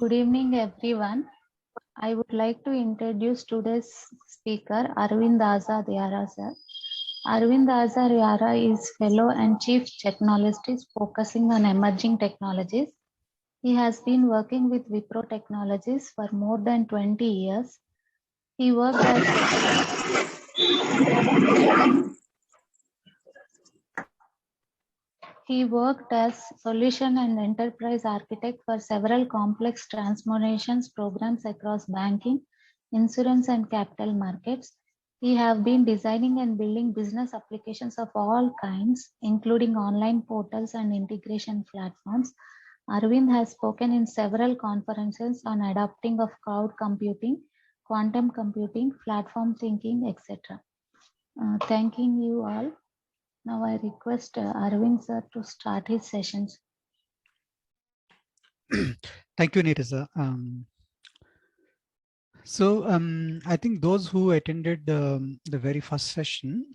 Good evening, everyone. I would like to introduce today's speaker, Arvind Azad Yara sir. Arvind Azad Yara is Fellow and Chief Technologist focusing on emerging technologies. He has been working with Wipro Technologies for more than 20 years. He worked as solution and enterprise architect for several complex transformations programs across banking, insurance, and capital markets. He have been designing and building business applications of all kinds, including online portals and integration platforms. Arvind has spoken in several conferences on adopting of cloud computing, quantum computing, platform thinking, etc. Thanking you all. Now I request Arvind sir to start his sessions. Thank you, Nirisa. I think those who attended the very first session,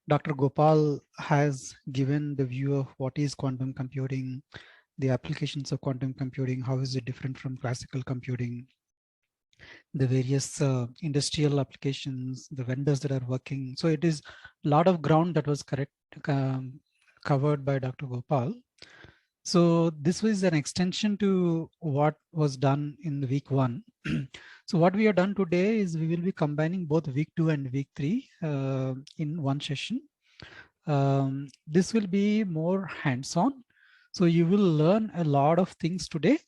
Dr. Gopal has given the view of what is quantum computing, the applications of quantum computing, how is it different from classical computing, the various industrial applications, the vendors that are working. So it is a lot of ground that was covered by Dr. Gopal. So this was an extension to what was done in the week 1. So what we have done today is we will be combining both week 2 and week 3 in one session. This will be more hands-on. So you will learn a lot of things today,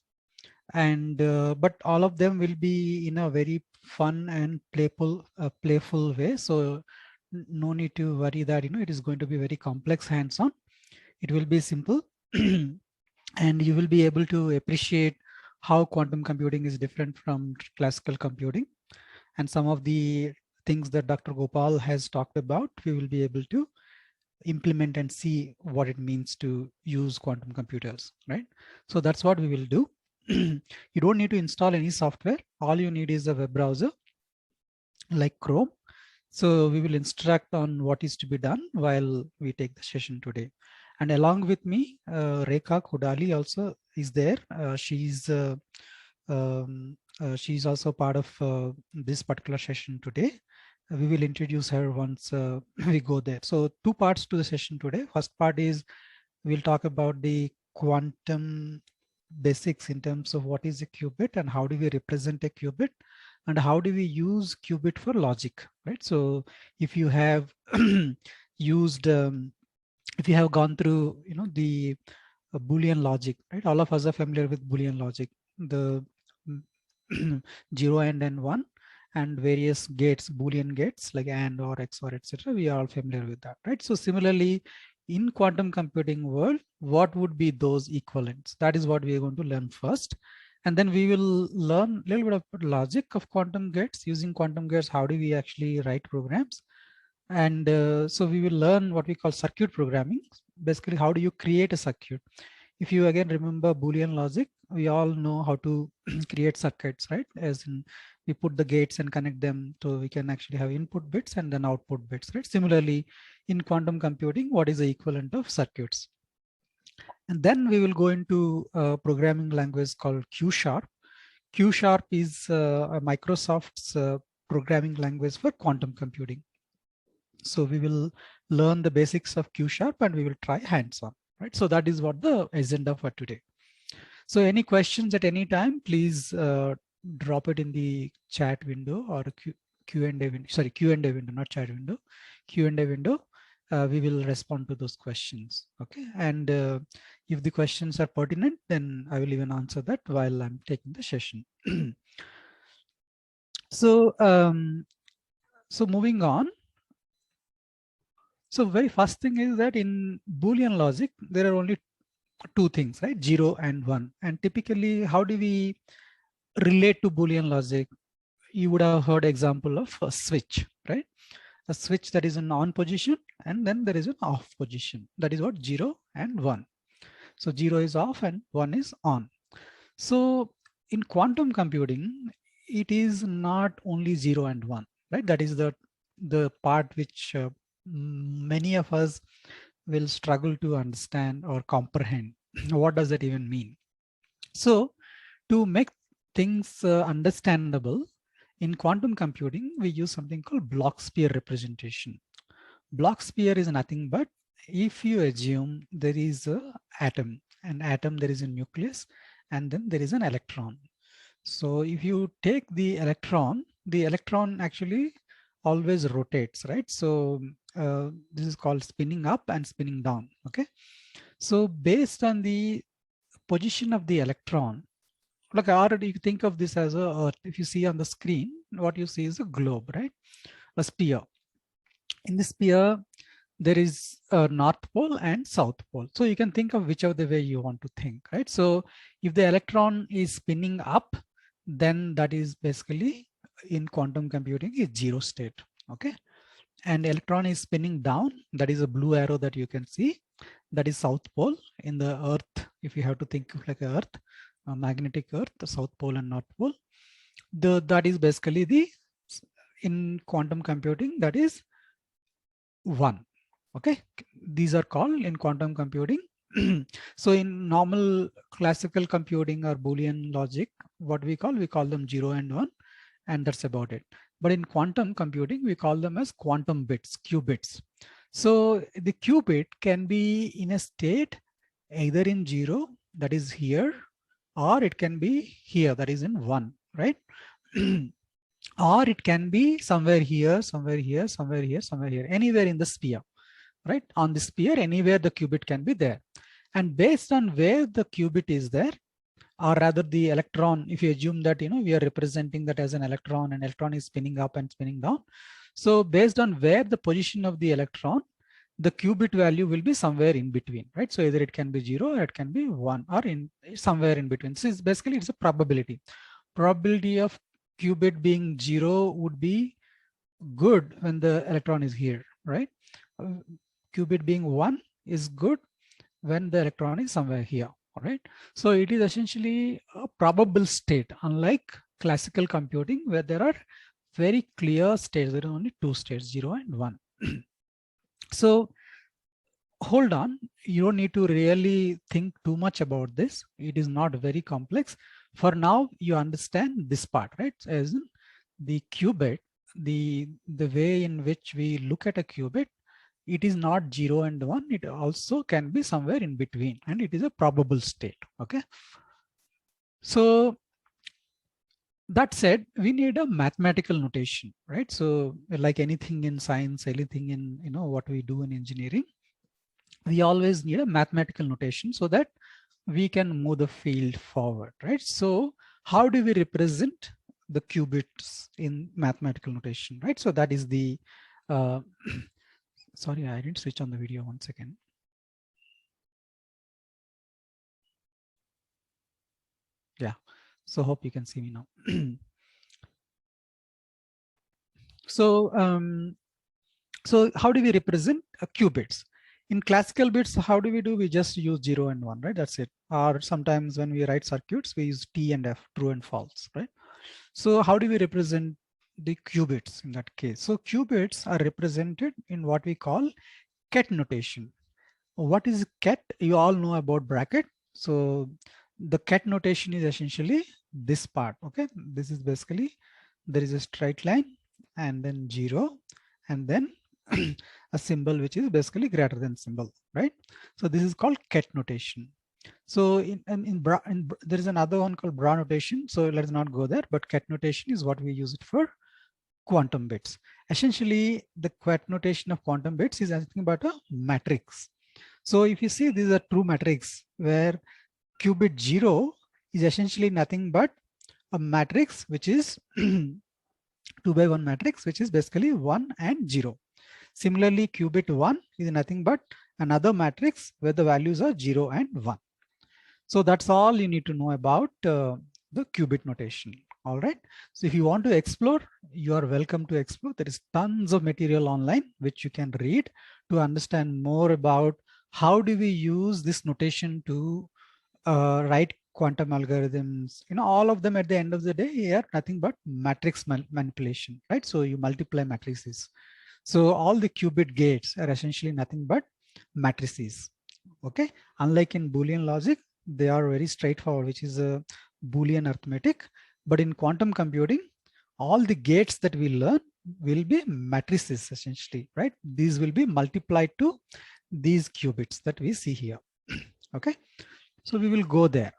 and but all of them will be in a very fun and playful way. So no need to worry that it is going to be very complex hands-on. It will be simple. And you will be able to appreciate how quantum computing is different from classical computing. And some of the things that Dr. Gopal has talked about, we will be able to implement and see what it means to use quantum computers, right? So that's what we will do. You don't need to install any software. All you need is a web browser like Chrome. So we will instruct on what is to be done while we take the session today. And along with me, Rekha Kudali also is there. She's also part of this particular session today. We will introduce her once we go there. So 2 parts to the session today. First part is we'll talk about the quantum basics in terms of what is a qubit and how do we represent a qubit and how do we use qubit for logic, right? So if you have used if you have gone through the Boolean logic, right? All of us are familiar with Boolean logic, the 0 and 1 and various gates, Boolean gates like AND or XOR, etc. We are all familiar with that, right? So similarly, in quantum computing world, what would be those equivalents? That is what we are going to learn first. And then we will learn a little bit of logic of quantum gates. Using quantum gates, how do we actually write programs? And so we will learn what we call circuit programming. Basically, how do you create a circuit? If you again remember Boolean logic, we all know how to create circuits, right? As in we put the gates and connect them so we can actually have input bits and then output bits, right? Similarly, in quantum computing, what is the equivalent of circuits? And then we will go into a programming language called Q Sharp. Q Sharp is Microsoft's programming language for quantum computing. So we will learn the basics of Q Sharp and we will try hands-on, right? So that is what the agenda for today. So any questions at any time, please drop it in the chat window or Q&A window, sorry, Q&A window, not chat window, Q&A window. We will respond to those questions, okay? And if the questions are pertinent, then I will even answer that while I'm taking the session. So moving on. So very first thing is that in Boolean logic, there are only 2 things, right? 0 and 1. And typically, how do we relate to Boolean logic? You would have heard example of a switch, right? A switch that is in on position and then there is an off position. That is what 0 and 1. So 0 is off and 1 is on. So in quantum computing, it is not only 0 and 1, right? That is the part which many of us will struggle to understand or comprehend. What does that even mean? So to make things understandable, in quantum computing, we use something called Bloch-Sphere representation. Bloch-Sphere is nothing but, if you assume there is an atom, there is a nucleus, and then there is an electron. So if you take the electron actually always rotates, right? So this is called spinning up and spinning down, okay? So based on the position of the electron, like already you think of this as a Earth. If you see on the screen, what you see is a globe, right? A sphere. In the sphere, there is a North Pole and South Pole. So you can think of whichever the way you want to think, right? So if the electron is spinning up, then that is basically, in quantum computing, is zero state, okay? And electron is spinning down, that is a blue arrow that you can see, that is South Pole. In the Earth, if you have to think of like Earth, a magnetic Earth, the South Pole and North Pole, that is basically the, in quantum computing, that is 1. Okay, these are called in quantum computing. So in normal classical computing or Boolean logic, what we call them 0 and 1, and that's about it. But in quantum computing, we call them as quantum bits, qubits. So the qubit can be in a state either in 0, that is here, or it can be here, that is in 1, right? Or it can be somewhere here, somewhere here, somewhere here, somewhere here, anywhere in the sphere, right? On the sphere, anywhere the qubit can be there. And based on where the qubit is there, or rather the electron, if you assume that, we are representing that as an electron, and electron is spinning up and spinning down. So based on where the position of the electron, the qubit value will be somewhere in between, right? So either it can be 0 or it can be 1, or in somewhere in between. So it's basically, it's a probability. Probability of qubit being 0 would be good when the electron is here, right? Qubit being 1 is good when the electron is somewhere here, all right? So it is essentially a probable state, unlike classical computing, where there are very clear states. There are only 2 states, 0 and 1. So hold on, you don't need to really think too much about this. It is not very complex. For now, you understand this part, right? As in the qubit, the way in which we look at a qubit, it is not 0 and 1. It also can be somewhere in between, and it is a probable state, okay? So that said, we need a mathematical notation, right? So like anything in science, anything in, what we do in engineering, we always need a mathematical notation so that we can move the field forward, right? So how do we represent the qubits in mathematical notation, right? So that is the, sorry, I didn't switch on the video, 1 second. Yeah, so hope you can see me now. So how do we represent qubits? In classical bits, how do we do? We just use 0 and 1, right? That's it. Or sometimes when we write circuits, we use T and F, true and false, right? So how do we represent the qubits in that case? So qubits are represented in what we call ket notation. What is ket? You all know about bracket. So the ket notation is essentially this part, okay? This is basically, there is a straight line and then 0, and then a symbol which is basically greater than symbol, right? So this is called ket notation. So there is another one called bra notation. So let's not go there, but ket notation is what we use it for quantum bits. Essentially, the ket notation of quantum bits is anything but a matrix. So if you see, this is a true matrix where qubit 0 is essentially nothing but a matrix which is 2 by 1 matrix, which is basically 1 and 0. Similarly, qubit 1 is nothing but another matrix where the values are 0 and 1. So that's all you need to know about the qubit notation. All right. So if you want to explore, you are welcome to explore. There is tons of material online which you can read to understand more about how do we use this notation to write quantum algorithms. All of them at the end of the day are nothing but matrix manipulation, right? So you multiply matrices. So all the qubit gates are essentially nothing but matrices. Okay. Unlike in Boolean logic, they are very straightforward, which is Boolean arithmetic, but in quantum computing, all the gates that we learn will be matrices essentially, right? These will be multiplied to these qubits that we see here. Okay, so we will go there.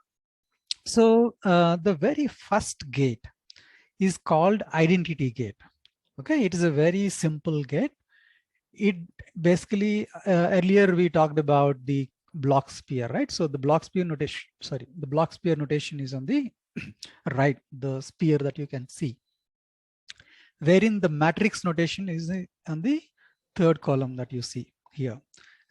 So the very first gate is called identity gate. Okay, it is a very simple gate. It basically, earlier we talked about the Bloch-Spear, right? So the Bloch-Spear notation, sorry, the Bloch-Spear notation is on the right, the spear that you can see, wherein the matrix notation is on the third column that you see here.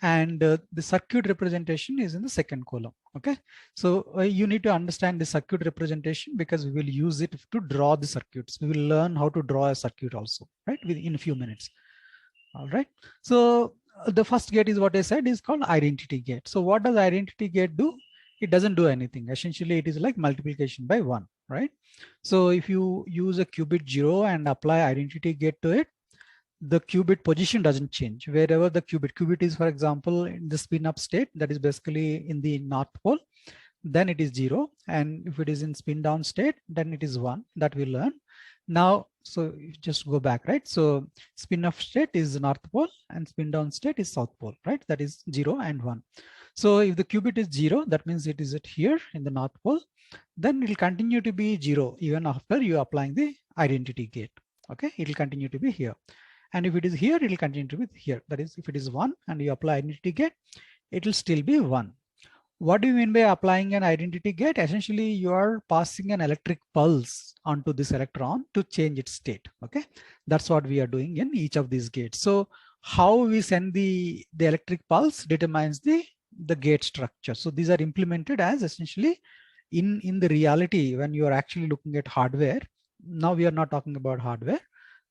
And the circuit representation is in the second column. Okay, so you need to understand the circuit representation because we will use it to draw the circuits. We will learn how to draw a circuit also, right, within a few minutes. All right, so the first gate is what I said is called identity gate. So what does identity gate do? It doesn't do anything. Essentially, it is like multiplication by 1, right? So if you use a qubit 0 and apply identity gate to it, the qubit position doesn't change. Wherever the qubit is, for example, in the spin up state, that is basically in the north pole, then it is 0. And if it is in spin down state, then it is 1. That we learn. Now, so you just go back, right? So spin up state is north pole and spin down state is south pole, right? That is 0 and 1. So if the qubit is 0, that means it is at here in the north pole, then it will continue to be 0 even after you applying the identity gate. Okay, it will continue to be here. And if it is here, it will continue to be here. That is, if it is 1 and you apply identity gate, it will still be 1. What do you mean by applying an identity gate? Essentially, you are passing an electric pulse onto this electron to change its state. Okay, that's what we are doing in each of these gates. So how we send the electric pulse determines the gate structure. So these are implemented as essentially in the reality when you are actually looking at hardware. Now we are not talking about hardware,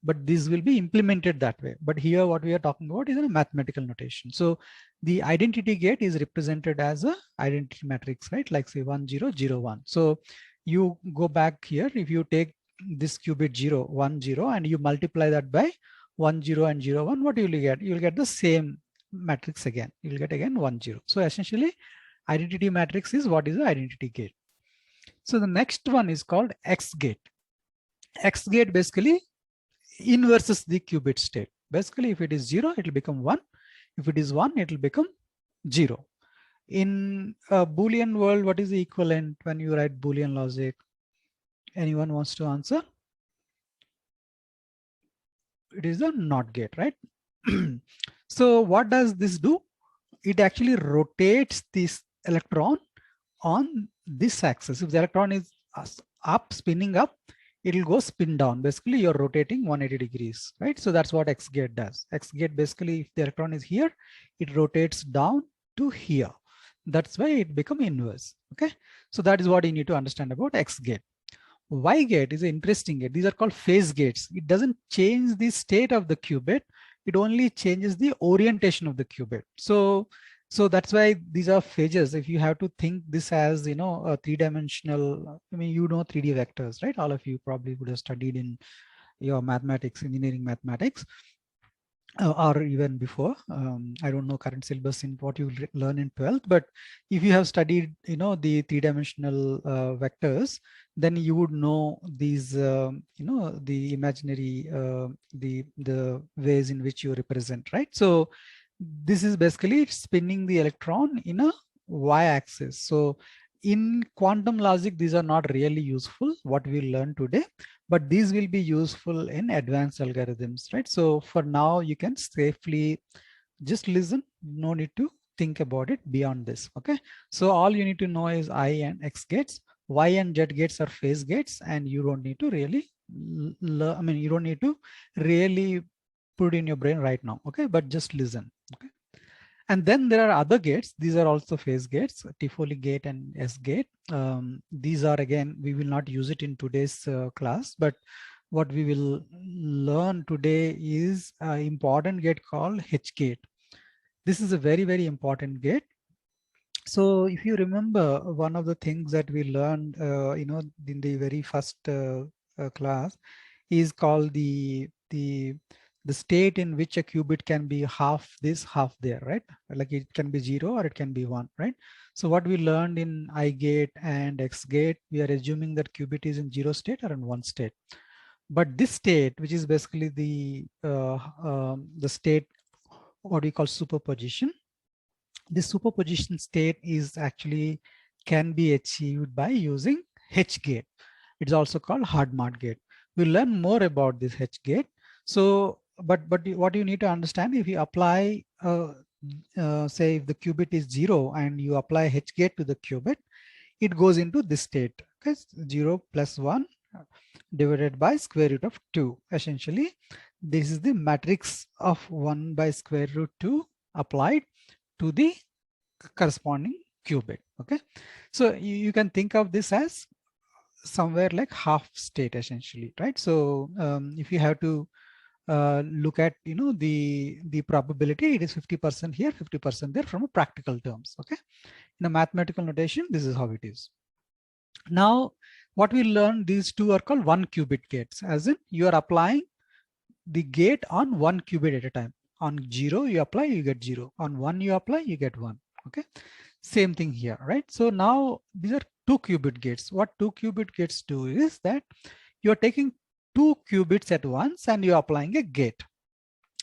but this will be implemented that way. But here what we are talking about is in a mathematical notation. So the identity gate is represented as a identity matrix, right? Like say 1 0 0 1. So you go back here, if you take this qubit 0 1 0 and you multiply that by 1 0 and 0 1, what you will get? You will get the same matrix again. You will get again 1 0. So essentially identity matrix is what is the identity gate. So the next one is called X gate. X gate basically inverses the qubit state. Basically, if it is 0, it will become 1. If it is 1, it will become 0. In a Boolean world, what is the equivalent when you write Boolean logic? Anyone wants to answer? It is the NOT gate, right? So what does this do? It actually rotates this electron on this axis. If the electron is up, spinning up, it will go spin down. Basically, you're rotating 180 degrees, right? So that's what X gate does. X gate basically, if the electron is here, it rotates down to here. That's why it becomes inverse. Okay, so that is what you need to understand about X gate. Y gate is an interesting gate. These are called phase gates. It doesn't change the state of the qubit. It only changes the orientation of the qubit. So that's why these are phases. If you have to think this as, you know, a three-dimensional, I mean, you know, 3D vectors, right? All of you probably would have studied in your mathematics, engineering mathematics, or even before. I don't know current syllabus in what you learn in 12th, but if you have studied, you know, the three-dimensional vectors, then you would know these, you know, the imaginary, the ways in which you represent, right? So this is basically spinning the electron in a y-axis. So in quantum logic, these are not really useful, what we learned today, but these will be useful in advanced algorithms, right? So for now, you can safely just listen, no need to think about it beyond this, okay? So all you need to know is I and X gates, Y and Z gates are phase gates, and you don't need to really, I mean, you don't need to really put in your brain right now, okay? But just listen, okay? And then there are other gates. These are also phase gates, Tifoli gate and S gate. These are, again, we will not use it in today's class, but what we will learn today is an important gate called H gate. This is a very, very important gate. So if you remember, one of the things that we learned, you know, in the very first class is called the the state in which a qubit can be half this, half there, right? Like it can be 0 or it can be 1, right? So what we learned in I gate and X gate, we are assuming that qubit is in 0 state or in 1 state. But this state, which is basically the state, what we call superposition, this superposition state is actually can be achieved by using H gate. It's also called Hadamard gate. We'll learn more about this H gate. So, but what you need to understand, if you apply, say if the qubit is 0 and you apply H gate to the qubit, it goes into this state, okay? 0 plus 1 divided by square root of 2. Essentially, this is the matrix of 1 by square root 2 applied to the corresponding qubit, okay? So you can think of this as somewhere like half state essentially, right? So if you have to look at, you know, the probability, it is 50% here, 50% there from a practical terms, okay? In a mathematical notation, this is how it is. Now, what we learned, these two are called 1 qubit gates, as in you are applying the gate on 1 qubit at a time. On 0 you apply, you get 0. On 1 you apply, you get 1, okay? Same thing here, right? So now these are 2 qubit gates. What 2 qubit gates do is that you're taking 2 qubits at once and you're applying a gate.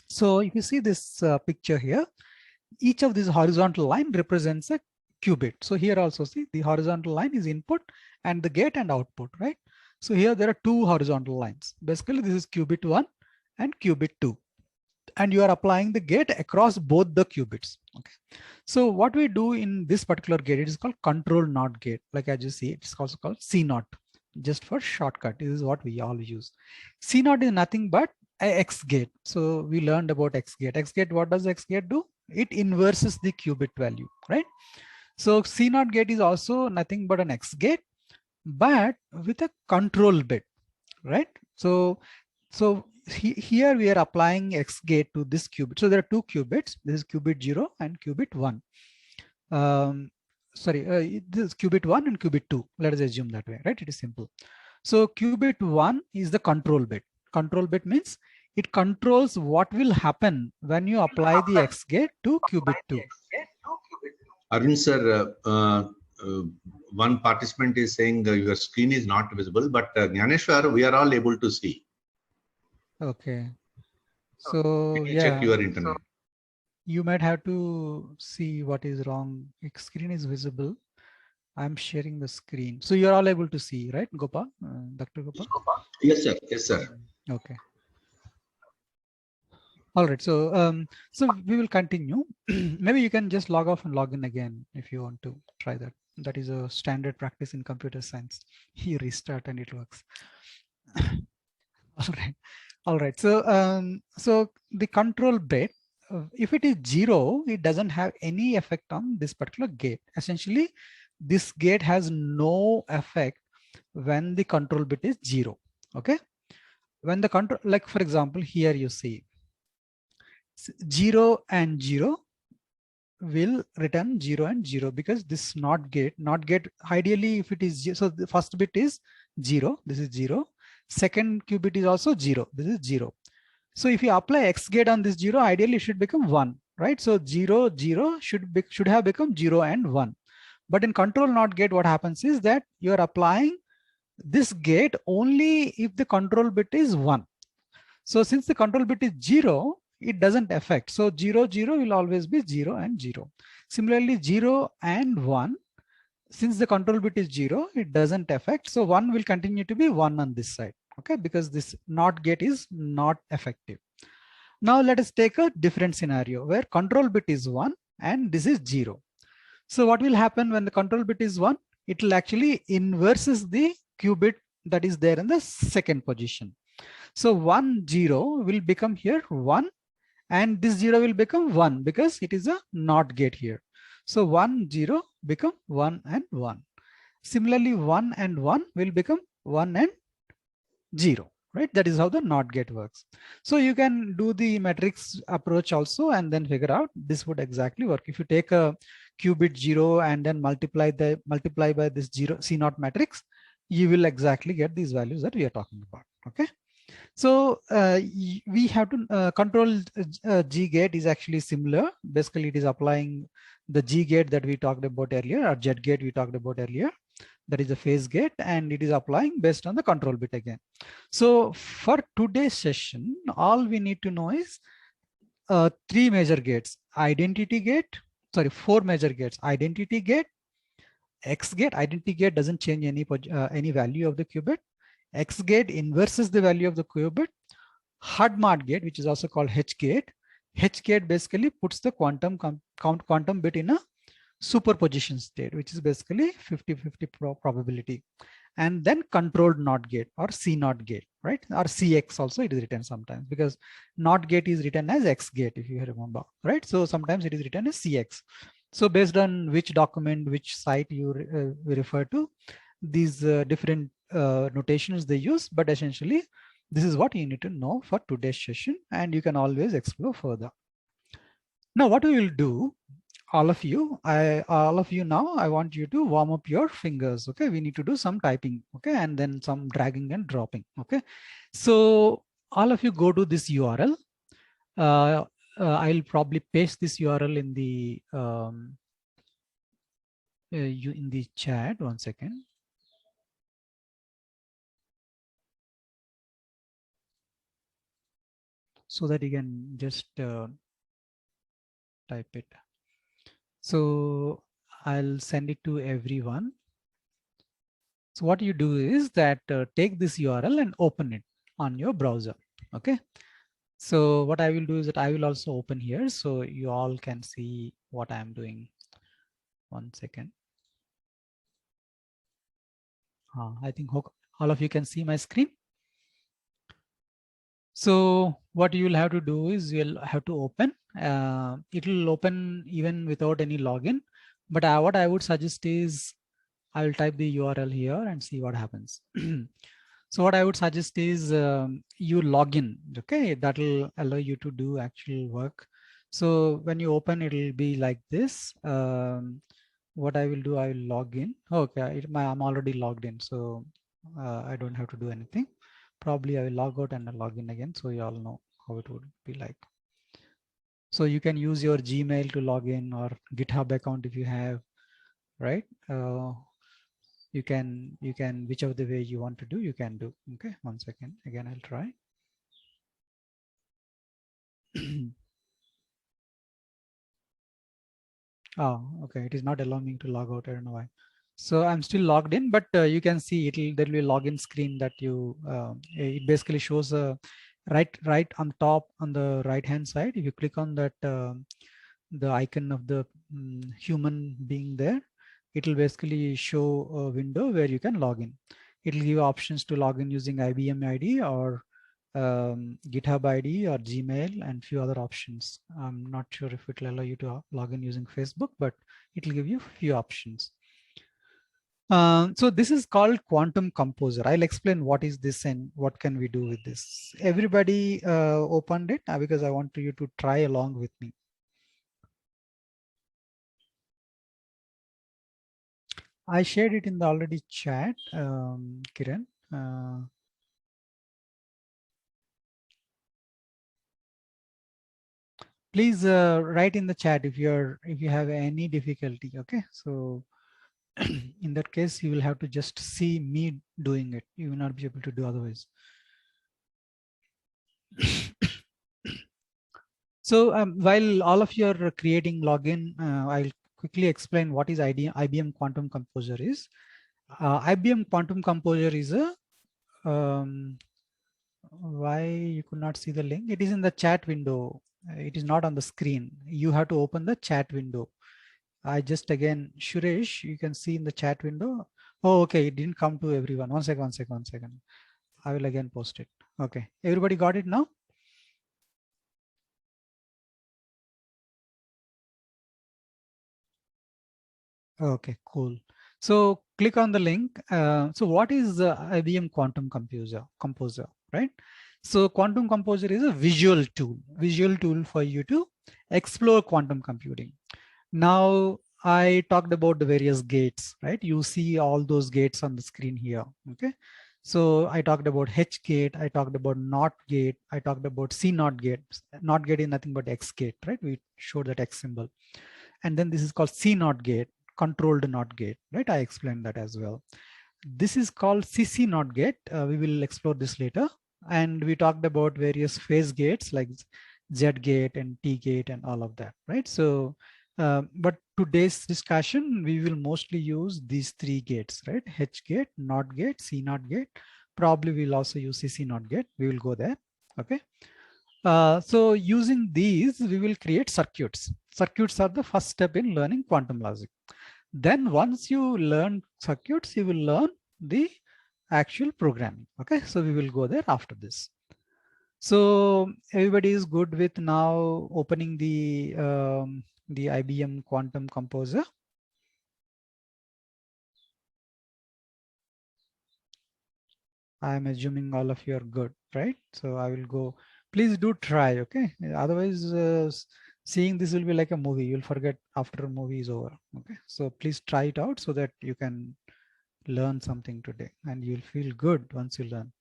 So if you see this picture here, each of these horizontal line represents a qubit. So here also see the horizontal line is input and the gate and output, right? So here there are 2 horizontal lines. Basically this is qubit 1 and qubit 2. And you are applying the gate across both the qubits, okay? So what we do in this particular gate, it is called control NOT gate. Like as you see, it's also called CNOT, just for shortcut. This is what we all use. CNOT is nothing but a X gate. So we learned about X gate. X gate, what does X gate do? It inverses the qubit value, right? So CNOT gate is also nothing but an X gate, but with a control bit, right? So here we are applying X gate to this qubit. So there are 2 qubits. This is qubit 0 and qubit 1. This is qubit 1 and qubit 2. Let us assume that way, right? It is simple. So qubit 1 is the control bit. Control bit means it controls what will happen when you apply the X gate to qubit 2. Arvind sir, one participant is saying your screen is not visible, but Gyaneshwar, we are all able to see. Okay. So yeah, check your internet. You might have to see what is wrong. Screen is visible. I'm sharing the screen. So you're all able to see, right, Gopal? Dr. Gopal? Yes, sir. Yes, sir. Okay. All right. So so we will continue. Maybe you can just log off and log in again if you want to try that. That is a standard practice in computer science. You restart and it works. All right. All right. So so the control bit, if it is 0, it doesn't have any effect on this particular gate. Essentially, this gate has no effect when the control bit is 0. Okay. When the control, like for example, here you see 0 and 0 will return 0 and 0 because this NOT gate, ideally if it is 0, so the first bit is 0, this is 0. Second qubit is also 0, this is 0. So if you apply X gate on this 0, ideally it should become 1, right? So 0, 0 should have become 0 and 1. But in control NOT gate, what happens is that you are applying this gate only if the control bit is 1. So since the control bit is 0, it doesn't affect. So 0, 0 will always be 0 and 0. Similarly, 0 and 1, since the control bit is 0, it doesn't affect. So 1 will continue to be 1 on this side, okay, because this NOT gate is not effective. Now let us take a different scenario where control bit is 1 and this is 0. So what will happen when the control bit is 1? It will actually inverses the qubit that is there in the second position. So 1, 0 will become here 1 and this 0 will become 1 because it is a NOT gate here. So 1, 0 become 1 and 1. Similarly, 1 and 1 will become 1 and 0, right? That is how the NOT gate works. So you can do the matrix approach also and then figure out this would exactly work. If you take a qubit 0 and then multiply by this 0 CNOT matrix, you will exactly get these values that we are talking about, okay? So we have to control G gate is actually similar. Basically, it is applying the G gate that we talked about earlier, or J gate we talked about earlier. That is the phase gate, and it is applying based on the control bit again. So for today's session, all we need to know is three major gates: identity gate, sorry, four major gates: identity gate, X gate. Identity gate doesn't change any value of the qubit. X gate inverses the value of the qubit. Hadamard gate, which is also called H gate. H gate basically puts the quantum bit in a superposition state, which is basically 50-50 probability. And then controlled NOT gate or C NOT gate, right? Or CX also it is written sometimes, because NOT gate is written as X gate, if you remember, right? So sometimes it is written as CX. So based on which document, which site you refer to, these different notations they use, but essentially this is what you need to know for today's session, and you can always explore further. Now what we will do, all of you now, I want you to warm up your fingers. Okay, we need to do some typing, okay, and then some dragging and dropping. Okay, so all of you go to this URL. I'll probably paste this URL in the in the chat. One second. So that you can just type it. So I'll send it to everyone. So what you do is that take this URL and open it on your browser. Okay. So what I will do is that I will also open here so you all can see what I'm doing. One second. I think all of you can see my screen. So what you will have to do is you'll have to open. It will open even without any login. But what I would suggest is I will type the URL here and see what happens. So what I would suggest is you log in. Okay, that will allow you to do actual work. So when you open, it will be like this. What I will do, I will log in. Okay, I'm already logged in, so I don't have to do anything. Probably I will log out and log in again, so you all know how it would be like. So you can use your Gmail to log in, or GitHub account if you have, right? You can whichever the way you want to do, you can do. Okay, one second. Again, I'll try. Oh, okay. It is not allowing me to log out. I don't know why. So I'm still logged in, but you can see there will be a login screen that you. It basically shows right on top on the right hand side. If you click on that, the icon of the human being there, it will basically show a window where you can log in. It will give options to log in using IBM ID or GitHub ID or Gmail and few other options. I'm not sure if it will allow you to log in using Facebook, but it will give you a few options. So this is called Quantum Composer. I'll explain what is this and what can we do with this. Everybody opened it because I want you to try along with me. I shared it in the already chat, Kiran. Please write in the chat if you have any difficulty. Okay, so in that case, you will have to just see me doing it. You will not be able to do otherwise. So while all of you are creating login, I'll quickly explain what is IBM Quantum Composer is. IBM Quantum Composer is a why you could not see the link? It is in the chat window. It is not on the screen. You have to open the chat window. I just again, Suresh, you can see in the chat window. Oh, okay, it didn't come to everyone. One second. I will again post it. Okay, everybody got it now? Okay, cool. So click on the link. So what is the IBM Quantum Composer, right? So Quantum Composer is a visual tool for you to explore quantum computing. Now I talked about the various gates, right? You see all those gates on the screen here. Okay. So I talked about H gate, I talked about NOT gate, I talked about C NOT gate. NOT gate is nothing but X gate, right? We showed that X symbol. And then this is called C NOT gate, controlled NOT gate, right? I explained that as well. This is called CC NOT gate. We will explore this later. And we talked about various phase gates like Z gate and T gate and all of that, right? So, but today's discussion, we will mostly use these three gates, right? H gate, NOT gate, C NOT gate. Probably we'll also use CC NOT gate. We will go there, okay? So using these, we will create circuits. Circuits are the first step in learning quantum logic. Then once you learn circuits, you will learn the actual programming. Okay, so we will go there after this. So everybody is good with now opening the IBM Quantum Composer. I'm assuming all of you are good, right? So I will go. Please do try, okay? Otherwise, seeing this will be like a movie. You'll forget after a movie is over. Okay, so please try it out so that you can learn something today, and you'll feel good once you learn.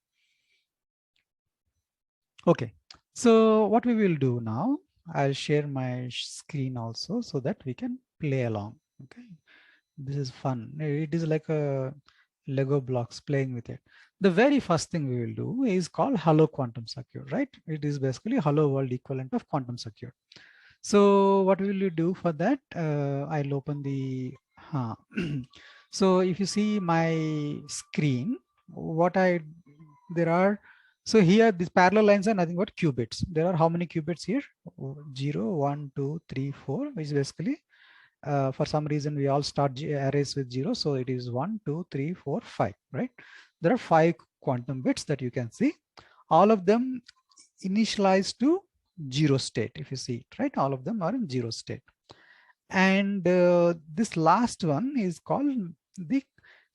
Okay, so what we will do now, I'll share my screen also so that we can play along. Okay, this is fun. It is like a Lego blocks playing with it. The very first thing we will do is called Hello Quantum Circuit, right? It is basically Hello World equivalent of quantum circuit. So what will you do for that? I'll open the, so if you see my screen, so here these parallel lines are nothing but qubits. There are how many qubits here? 0, 1, 2, 3, 4, which is basically, for some reason we all start arrays with 0. So it is 1, 2, 3, 4, 5, right? There are 5 quantum bits that you can see. All of them initialized to 0 state, if you see it, right? All of them are in 0 state. And this last one is called the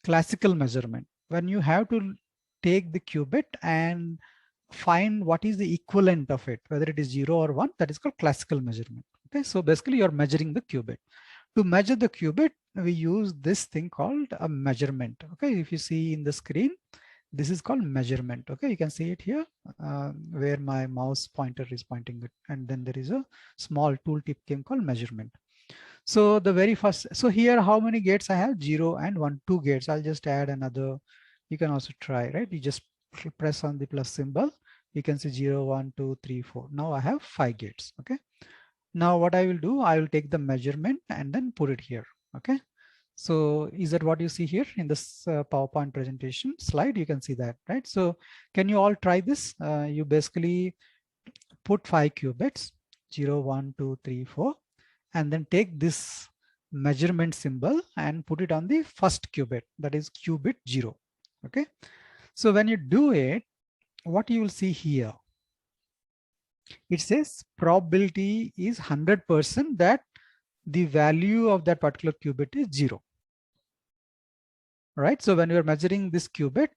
classical measurement. When you have to take the qubit and find what is the equivalent of it, whether it is 0 or 1, that is called classical measurement. Okay, so basically you're measuring the qubit. To measure the qubit, we use this thing called a measurement. Okay, if you see in the screen, this is called measurement. Okay, you can see it here where my mouse pointer is pointing it, and then there is a small tooltip thing called measurement. So the very first, so here how many gates I have? 0 and 1, 2 gates. I'll just add another. You can also try, right? You just press on the plus symbol. You can see 0, 1, 2, 3, 4. Now I have 5 gates. Okay. Now what I will do, I will take the measurement and then put it here. Okay. So is that what you see here in this PowerPoint presentation slide? You can see that, right? So can you all try this? You basically put 5 qubits, 0, 1, 2, 3, 4, and then take this measurement symbol and put it on the first qubit, that is qubit 0. Okay. So when you do it, what you will see here, it says probability is 100% that the value of that particular qubit is 0. Right? So when you are measuring this qubit,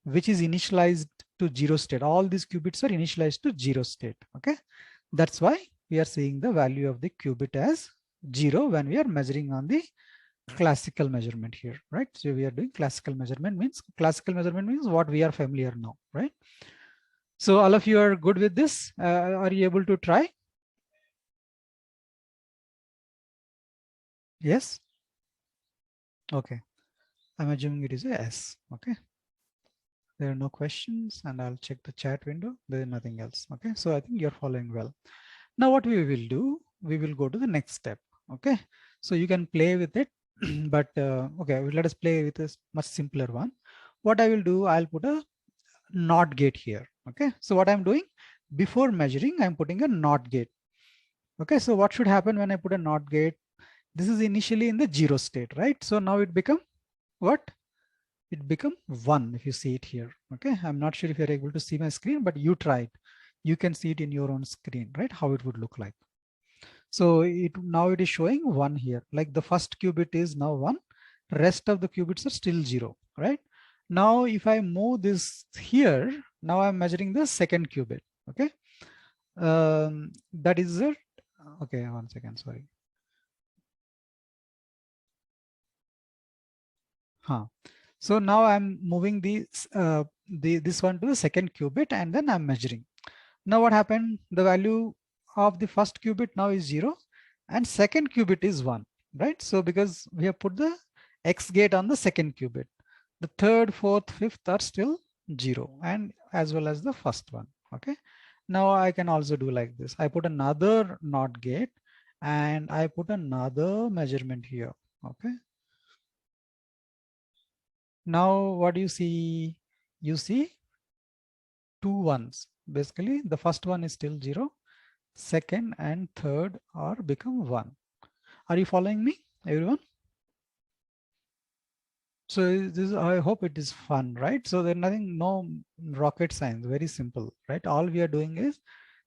which is initialized to 0 state, all these qubits are initialized to 0 state. Okay. That's why we are seeing the value of the qubit as 0 when we are measuring on the classical measurement here, right? So we are doing classical measurement means what we are familiar now, right? So all of you are good with this. Are you able to try? Yes. Okay. I'm assuming it is a yes. Okay. There are no questions, and I'll check the chat window. There is nothing else. Okay. So I think you're following well. Now what we will do, we will go to the next step. Okay. So you can play with it, but okay, let us play with a much simpler one. What I will do, I'll put a NOT gate here. Okay. So what I'm doing, before measuring, I'm putting a NOT gate. Okay. So what should happen when I put a NOT gate? This is initially in the 0 state, right? So now it become what? It become 1 if you see it here. Okay. I'm not sure if you're able to see my screen, but you try it. You can see it in your own screen, right? How it would look like. So now it is showing 1 here. Like the first qubit is now 1. Rest of the qubits are still 0, right? Now if I move this here, now I'm measuring the second qubit. Okay. That is it. Okay, 1 second, sorry. So now I'm moving the this one to the second qubit, and then I'm measuring. Now what happened? The value of the first qubit now is 0 and second qubit is 1, right? So because we have put the X gate on the second qubit, the third, fourth, fifth are still 0, and as well as the first one. Okay. Now I can also do like this. I put another NOT gate and I put another measurement here. Okay. Now what do you see? You see 2 ones. Basically, the first one is still 0. Second and third are become 1. Are you following me, everyone? So this, I hope it is fun, right? So there's nothing, no rocket science, very simple, right? All we are doing is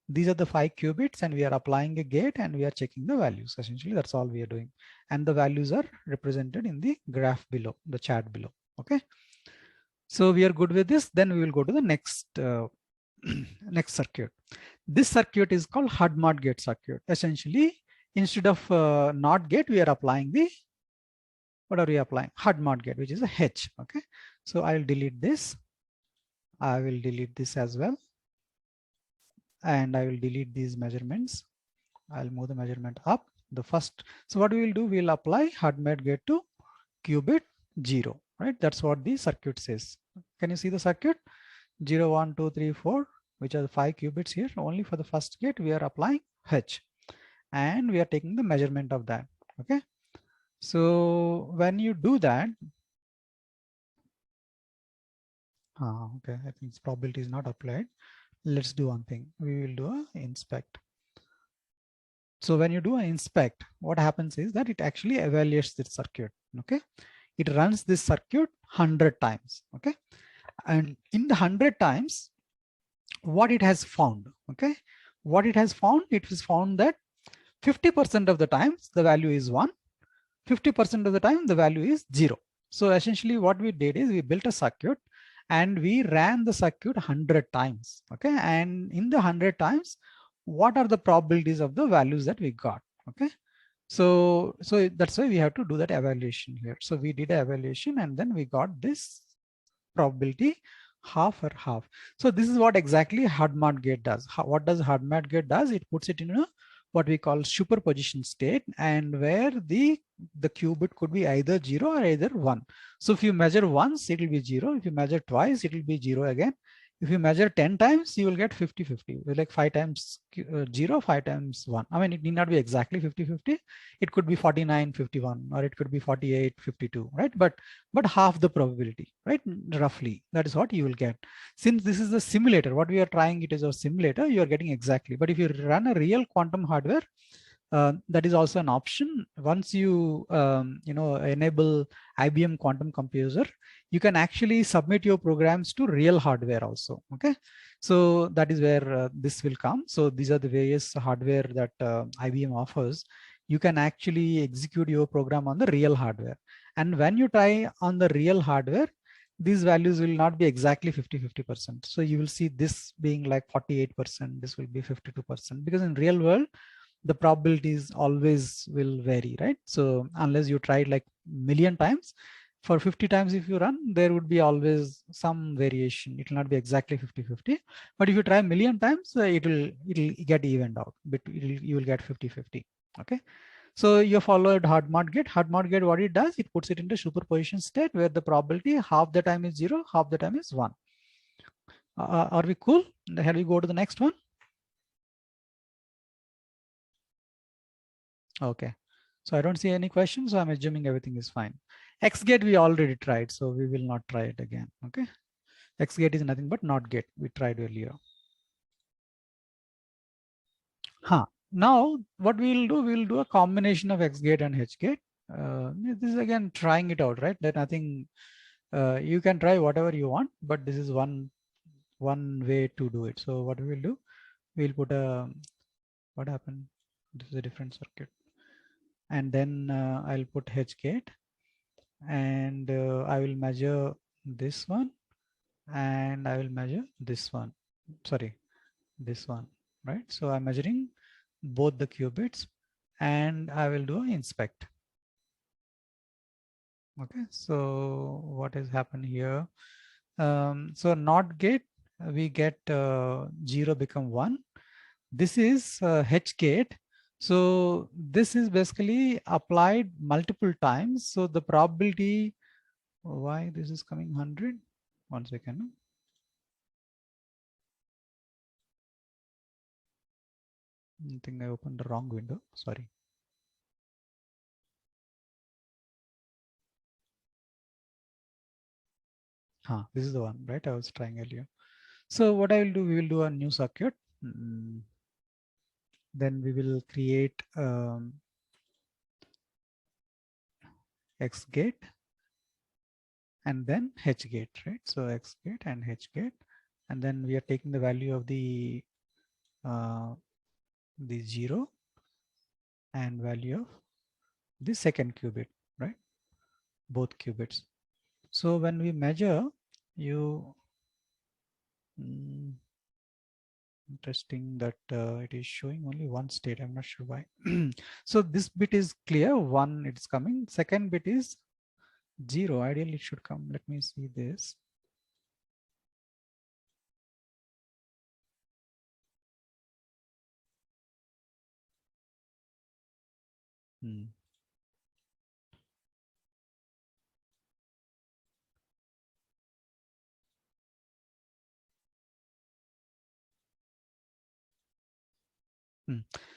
these are the 5 qubits and we are applying a gate and we are checking the values. Essentially, that's all we are doing. And the values are represented in the graph below, the chat below. Okay. So we are good with this. Then we will go to the next next circuit. This circuit is called HUD-MOD gate circuit. Essentially, instead of NOT gate, we are applying the, what are we applying? HUD-MOD gate, which is a H. Okay. So I'll delete this. I will delete this as well. And I will delete these measurements. I'll move the measurement up. The first, so what we will do, we'll apply HUD-MOD gate to qubit 0, right? That's what the circuit says. Can you see the circuit? 0, 1, 2, 3, 4, which are the 5 qubits here. Only for the first gate, we are applying H and we are taking the measurement of that. Okay. So when you do that, okay, I think this probability is not applied. Let's do one thing. We will do a inspect. So when you do an inspect, what happens is that it actually evaluates this circuit. Okay. It runs this circuit 100 times. Okay. And in the 100 times, what it has found, okay, what it has found, it has found that 50% of the times the value is 1, 50% of the time the value is 0. So essentially what we did is we built a circuit and we ran the circuit 100 times. Okay. And in the 100 times, what are the probabilities of the values that we got? Okay. So that's why we have to do that evaluation here. So we did an evaluation and then we got this probability half or half. So this is what exactly HUD-MOD gate does. What does HUD-MOD gate does? It puts it in a what we call superposition state, and where the qubit could be either 0 or either 1. So if you measure once, it will be 0. If you measure twice, it will be 0 again. If you measure 10 times, you will get 50-50, like 5 times 0, 5 times 1. I mean, it need not be exactly 50-50. It could be 49-51, or it could be 48-52, right? But half the probability, right? Roughly, that is what you will get. Since this is a simulator, what we are trying, it is a simulator, you are getting exactly. But if you run a real quantum hardware, that is also an option. Once you enable IBM quantum computer, you can actually submit your programs to real hardware also. Okay, so that is where this will come. So these are the various hardware that IBM offers. You can actually execute your program on the real hardware, and when you try on the real hardware, these values will not be exactly 50-50%. So you will see this being like 48%, this will be 52%, because in real world the probabilities always will vary, right? So unless you tried like million times, for 50 times if you run, there would be always some variation. It will not be exactly 50-50, but if you try a million times, it'll get evened out, but you will get 50-50. Okay. So you followed HUD-MOD gate. HUD-MOD gate, what it does, it puts it into superposition state where the probability half the time is 0, half the time is 1. Are we cool? Shall we go to the next one? Okay. So I don't see any questions, so I'm assuming everything is fine. X-gate we already tried, so we will not try it again. Okay. X-gate is nothing but NOT gate. We tried earlier. Now what we will do, we will do a combination of X-gate and H-gate. This is again trying it out, right? That nothing, you can try whatever you want, but this is one way to do it. So what we will do, we'll put a, what happened? This is a different circuit. And then I'll put H-gate, and I will measure this one, and I will measure this one. Sorry, this one, right? So I'm measuring both the qubits, and I will do an inspect. Okay, so what has happened here? So NOT gate, we get 0 become 1. This is H gate. So this is basically applied multiple times. So the probability, why this is coming 100? 1 second. I think I opened the wrong window. Sorry. This is the one, right? I was trying earlier. So what I will do, we will do a new circuit. Then we will create X gate and then H gate, right? So X gate and H gate, and then we are taking the value of the 0 and value of the second qubit, right? Both qubits. So when we measure, interesting that it is showing only one state. I'm not sure why. So this bit is clear, 1 it's coming. Second bit is 0. Ideally it should come. Let me see this.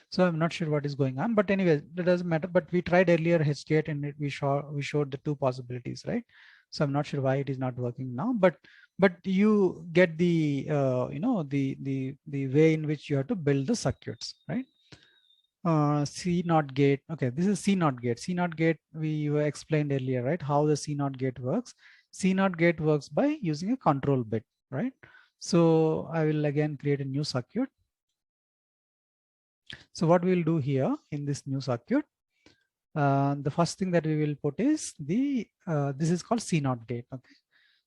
So I'm not sure what is going on, but anyway, that doesn't matter. But we tried earlier H gate and we showed the two possibilities, right? So I'm not sure why it is not working now, but you get the the way in which you have to build the circuits, right? C0 gate. Okay, this is C0 gate. C0 gate we explained earlier, right? How the C0 gate works. C0 gate works by using a control bit, right? So I will again create a new circuit. So what we will do here in this new circuit, the first thing that we will put is the this is called C0 gate. Okay,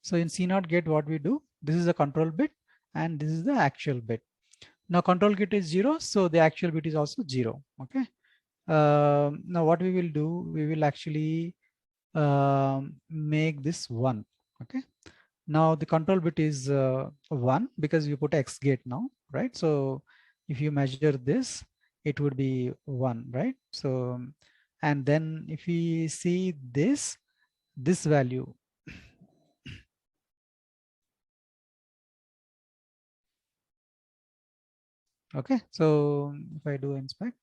so in C0 gate, what we do, this is a control bit and this is the actual bit. Now control gate is 0, so the actual bit is also 0. Okay. Now what we will do, we will actually make this 1. Okay. Now the control bit is 1 because we put X gate now, right? So if you measure this, it would be 1, right? So, and then if we see this value, okay. So if I do inspect,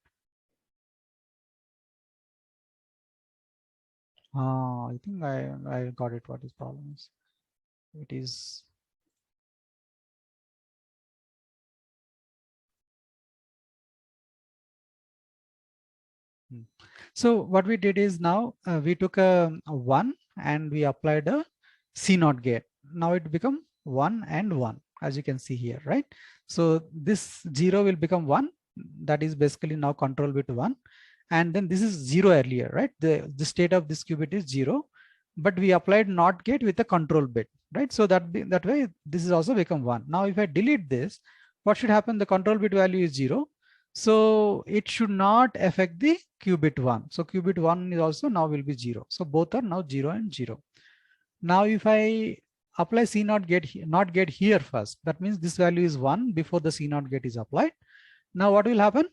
I think I got it. What is problem is, it is. So what we did is now we took a 1 and we applied a C0 gate. Now it become 1 and 1, as you can see here, right? So this 0 will become 1. That is basically now control bit 1. And then this is 0 earlier, right? The state of this qubit is 0, but we applied NOT gate with a control bit, right? So that way this is also become 1. Now if I delete this, what should happen? The control bit value is 0. So it should not affect the qubit 1. So qubit 1 is also now will be 0. So both are now 0 and 0. Now if I apply C0 gate, NOT gate here first, that means this value is 1 before the C0 gate is applied. Now what will happen?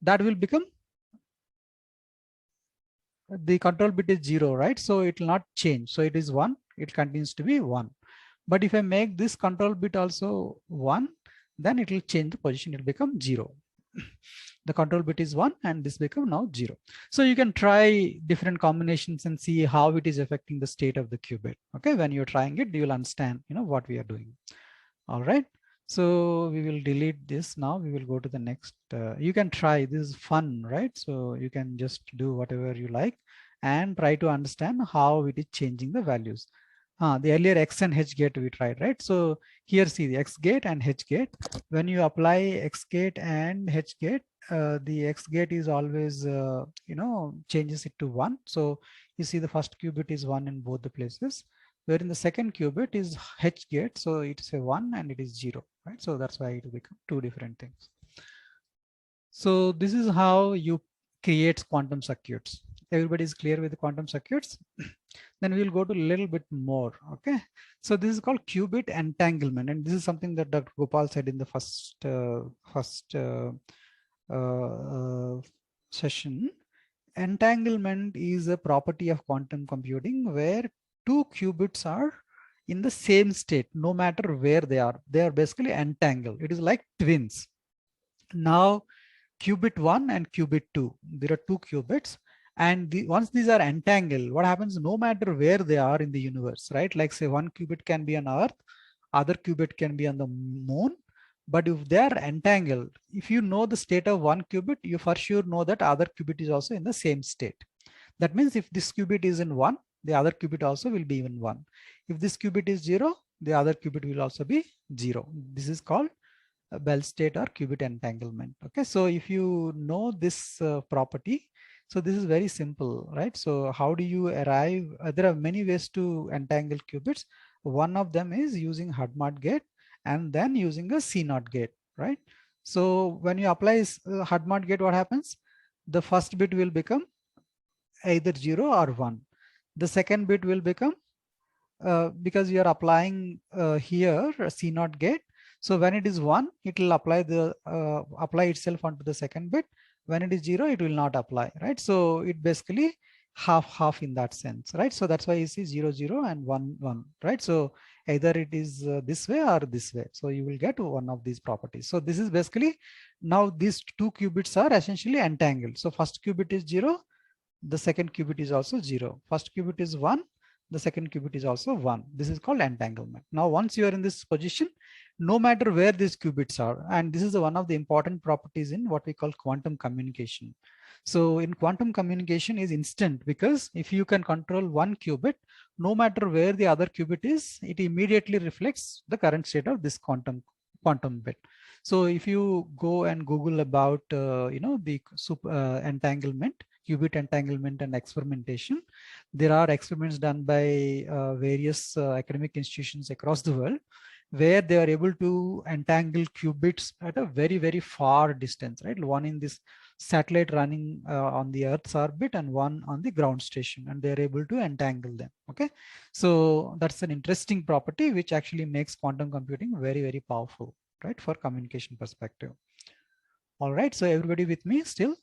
That will become, the control bit is 0, right? So it will not change. So it is 1, it continues to be 1. But if I make this control bit also 1, then it will change the position, it will become 0. The control bit is 1 and this become now 0. So you can try different combinations and see how it is affecting the state of the qubit. Okay, when you're trying it, you will understand, what we are doing. All right. So we will delete this now. We will go to the next. You can try, this is fun, right? So you can just do whatever you like and try to understand how it is changing the values. The earlier X and H gate we tried, right? So here see the X gate and H gate. When you apply X gate and H gate, the X gate is always, changes it to 1. So you see the first qubit is 1 in both the places. Wherein the second qubit is H gate, so it's a 1 and it is 0, right? So that's why it will become two different things. So this is how you create quantum circuits. Everybody is clear with the quantum circuits? Then we will go to a little bit more. Okay, so this is called qubit entanglement, and this is something that Dr. Gopal said in the first session. Entanglement is a property of quantum computing where two qubits are in the same state no matter where they are. They are basically entangled. It is like twins. Now qubit 1 and qubit 2, there are two qubits, and once these are entangled, what happens, no matter where they are in the universe, right? Like say one qubit can be on Earth, other qubit can be on the moon, but if they are entangled, if you know the state of one qubit, you for sure know that other qubit is also in the same state. That means if this qubit is in 1, the other qubit also will be in 1. If this qubit is 0, the other qubit will also be 0. This is called Bell state or qubit entanglement. Okay, so if you know this property, so this is very simple, right? So how do you arrive? There are many ways to entangle qubits. One of them is using Hadamard gate and then using a CNOT gate, right? So when you apply Hadamard gate, what happens? The first bit will become either 0 or 1. The second bit will become, because you are applying here a CNOT gate, so when it is 1, it will apply itself onto the second bit. When it is 0, it will not apply, right? So it basically half in that sense, right? So that's why you see 0 0 and 1 1, right? So either it is this way or this way, so you will get one of these properties. So this is basically, now these two qubits are essentially entangled. So first qubit is 0, the second qubit is also 0. First qubit is 1, the second qubit is also 1. This is called entanglement. Now once you are in this position, no matter where these qubits are, and this is one of the important properties in what we call quantum communication. So in quantum communication is instant, because if you can control one qubit, no matter where the other qubit is, it immediately reflects the current state of this quantum bit. So if you go and Google about the entanglement, qubit entanglement and experimentation, there are experiments done by various academic institutions across the world, where they are able to entangle qubits at a very, very far distance, right? One in this satellite running on the Earth's orbit and one on the ground station, and they're able to entangle them. Okay, so that's an interesting property which actually makes quantum computing very, very powerful, right, for communication perspective. All right, so everybody with me still?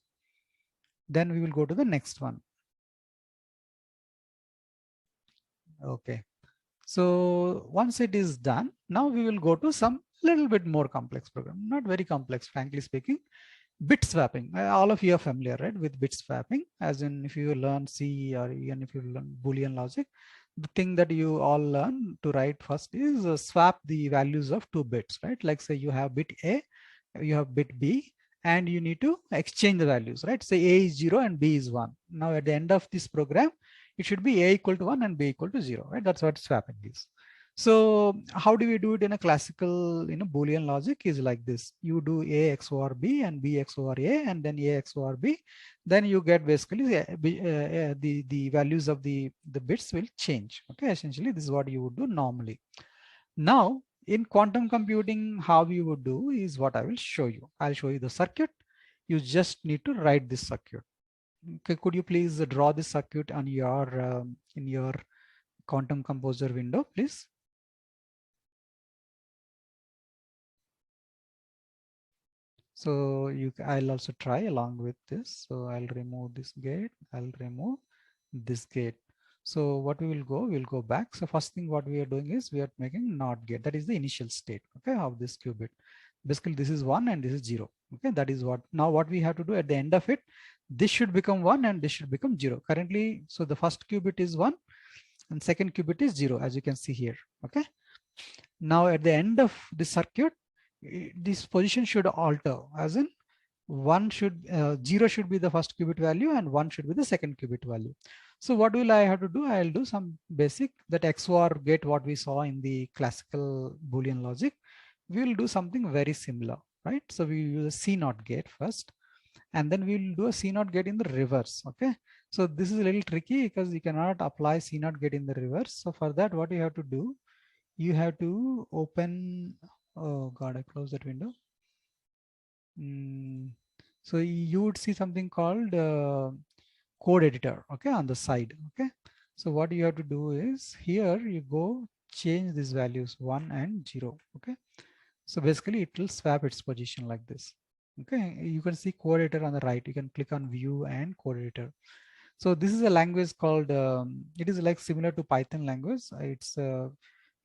Then we will go to the next one. Okay, so once it is done, now we will go to some little bit more complex program, not very complex, frankly speaking. Bit swapping. All of you are familiar, right, with bit swapping, as in if you learn C or even if you learn Boolean logic, the thing that you all learn to write first is swap the values of two bits, right? Like say you have bit A, you have bit B, and you need to exchange the values, right? Say A is 0 and B is 1. Now at the end of this program, it should be A equal to 1 and B equal to 0, right? That's what swapping is. So how do we do it in a classical, Boolean logic is like this. You do A XOR B and B XOR A and then A XOR B. Then you get basically the values of the bits will change. Okay, essentially this is what you would do normally. Now in quantum computing, how you would do is what I will show you. I'll show you the circuit. You just need to write this circuit. Okay, could you please draw this circuit on your in your Quantum Composer window, please? So I'll also try along with this. So I'll remove this gate. I'll remove this gate. So what we'll go back. So first thing what we are doing is we are making NOT gate. That is the initial state, okay, of this qubit. Basically this is 1 and this is 0. Okay, that is what. Now what we have to do at the end of it, this should become 1 and this should become 0. Currently, so the first qubit is 1 and second qubit is 0, as you can see here. Okay. Now at the end of the circuit, this position should alter, as in 0 should be the first qubit value and 1 should be the second qubit value. So what will I have to do? I'll do some basic, that XOR gate what we saw in the classical Boolean logic. We will do something very similar, right? So we use a CNOT gate first, and then we will do a CNOT gate in the reverse. Okay, so this is a little tricky because you cannot apply CNOT gate in the reverse. So for that, what you have to do, you have to open, oh God, I closed that window. So you would see something called code editor, okay, on the side. Okay, so what you have to do is here you go change these values 1 and 0. Okay, so basically it will swap its position like this. Okay, you can see code editor on the right. You can click on view and code editor. So this is a language called it is like similar to Python language.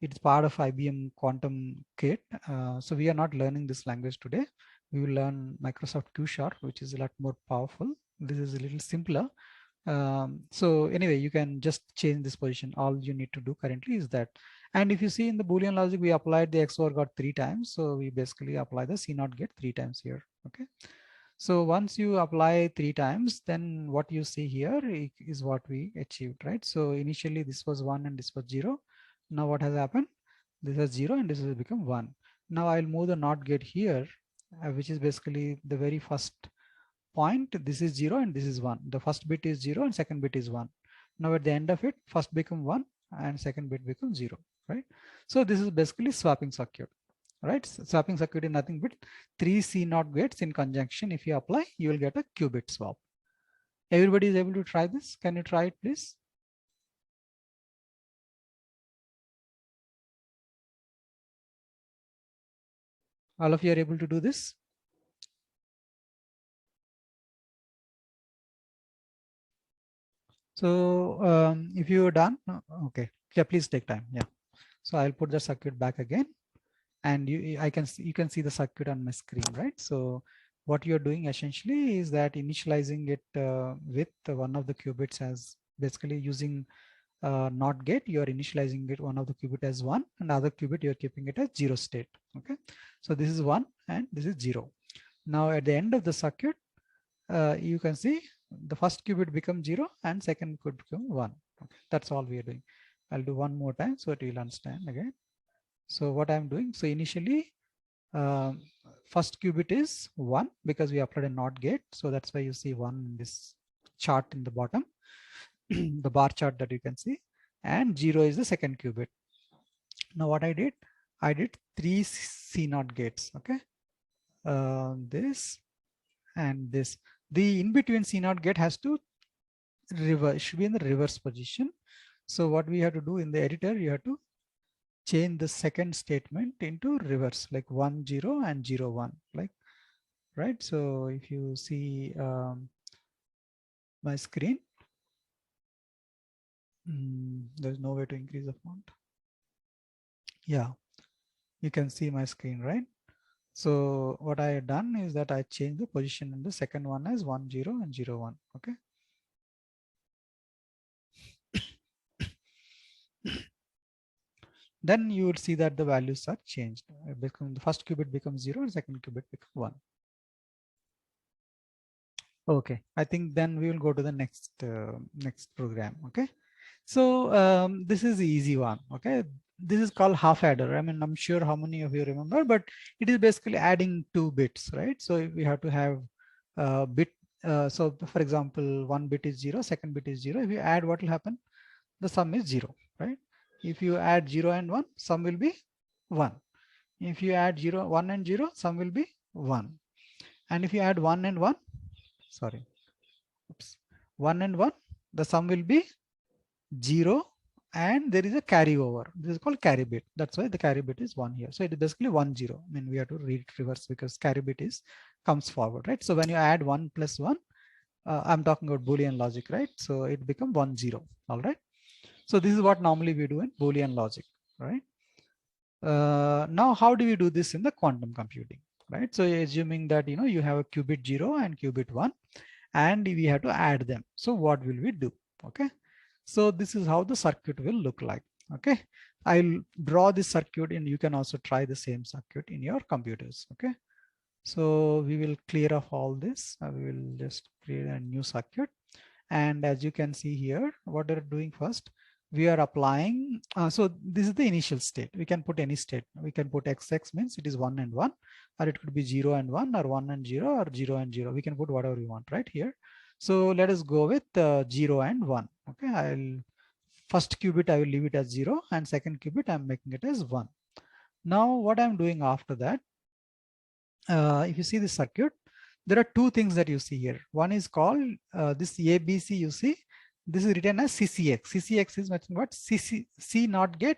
It's part of IBM Quantum Kit. So we are not learning this language today. We will learn Microsoft Q#, which is a lot more powerful. This is a little simpler. So anyway, you can just change this position. All you need to do currently is that. And if you see in the Boolean logic, we applied the XOR got 3 times. So we basically apply the CNOT gate 3 times here. Okay. So once you apply 3 times, then what you see here is what we achieved, right? So initially this was 1 and this was 0. Now what has happened? This is 0 and this has become 1. Now I'll move the NOT gate here, which is basically the very first point. This is 0 and this is 1. The first bit is 0 and second bit is 1. Now at the end of it, first become 1 and second bit becomes 0, right? So this is basically swapping circuit, right? Swapping circuit is nothing but 3 CNOT gates in conjunction. If you apply, you will get a qubit swap. Everybody is able to try this. Can you try it, please? All of you are able to do this? So if you're done, okay, yeah, please take time. Yeah. So I'll put the circuit back again, and you can see the circuit on my screen, right? So what you're doing essentially is that initializing it with one of the qubits as basically using NOT gate. You are initializing it one of the qubit as 1 and the other qubit you're keeping it as 0 state. Okay, so this is 1 and this is 0. Now at the end of the circuit, you can see the first qubit becomes 0 and second could become 1. Okay, that's all we are doing. I'll do one more time so that you'll understand again. So what I'm doing, so initially first qubit is 1 because we applied a NOT gate. So that's why you see 1 in this chart in the bottom, the bar chart that you can see, and 0 is the second qubit. Now what I did 3 CNOT gates. Okay, this and this. The in between CNOT gate has to reverse, should be in the reverse position. So what we have to do in the editor, you have to change the second statement into reverse, like 1 0 and 0 1, like, right? So if you see my screen, there's no way to increase the font. Yeah, you can see my screen, right? So what I have done is that I changed the position in the second one as 1 0 and 0 1. Okay. Then you would see that the values are changed. The first qubit becomes 0 and second qubit becomes 1. Okay, I think then we will go to the next next program. Okay, so this is the easy one. Okay, this is called half adder. I mean, I'm sure how many of you remember, but it is basically adding 2 bits, right? So we have to have bit. So for example, one bit is 0, second bit is 0. If you add, what will happen? The sum is 0, right? If you add 0 and 1, sum will be 1. If you add 1 and 0, sum will be 1. And if you add 1 and 1, sorry, oops, 1 and 1, the sum will be 0, and there is a carry over. This is called carry bit. That's why the carry bit is 1 here. So it is basically 1 0. I mean, we have to read it reverse because carry bit comes forward, right? So when you add 1 plus 1, I'm talking about Boolean logic, right? So it becomes 1 0. All right. So this is what normally we do in Boolean logic, right? Now, how do we do this in the quantum computing, right? So assuming that, you know, you have a qubit 0 and qubit 1, and we have to add them. So what will we do? Okay. So this is how the circuit will look like. Okay. I'll draw this circuit and you can also try the same circuit in your computers. Okay. So we will clear off all this. We will just create a new circuit. And as you can see here, what we're doing first, we are applying. So this is the initial state. We can put any state. We can put XX means it is 1 and 1, or it could be 0 and 1, or 1 and 0, or 0 and 0. We can put whatever we want right here. So let us go with 0 and 1. Okay, first qubit I will leave it as 0, and second qubit I'm making it as 1. Now what I'm doing after that, if you see the circuit, there are two things that you see here. One is called this ABC. You see, this is written as CCX. CCX is nothing but C not gate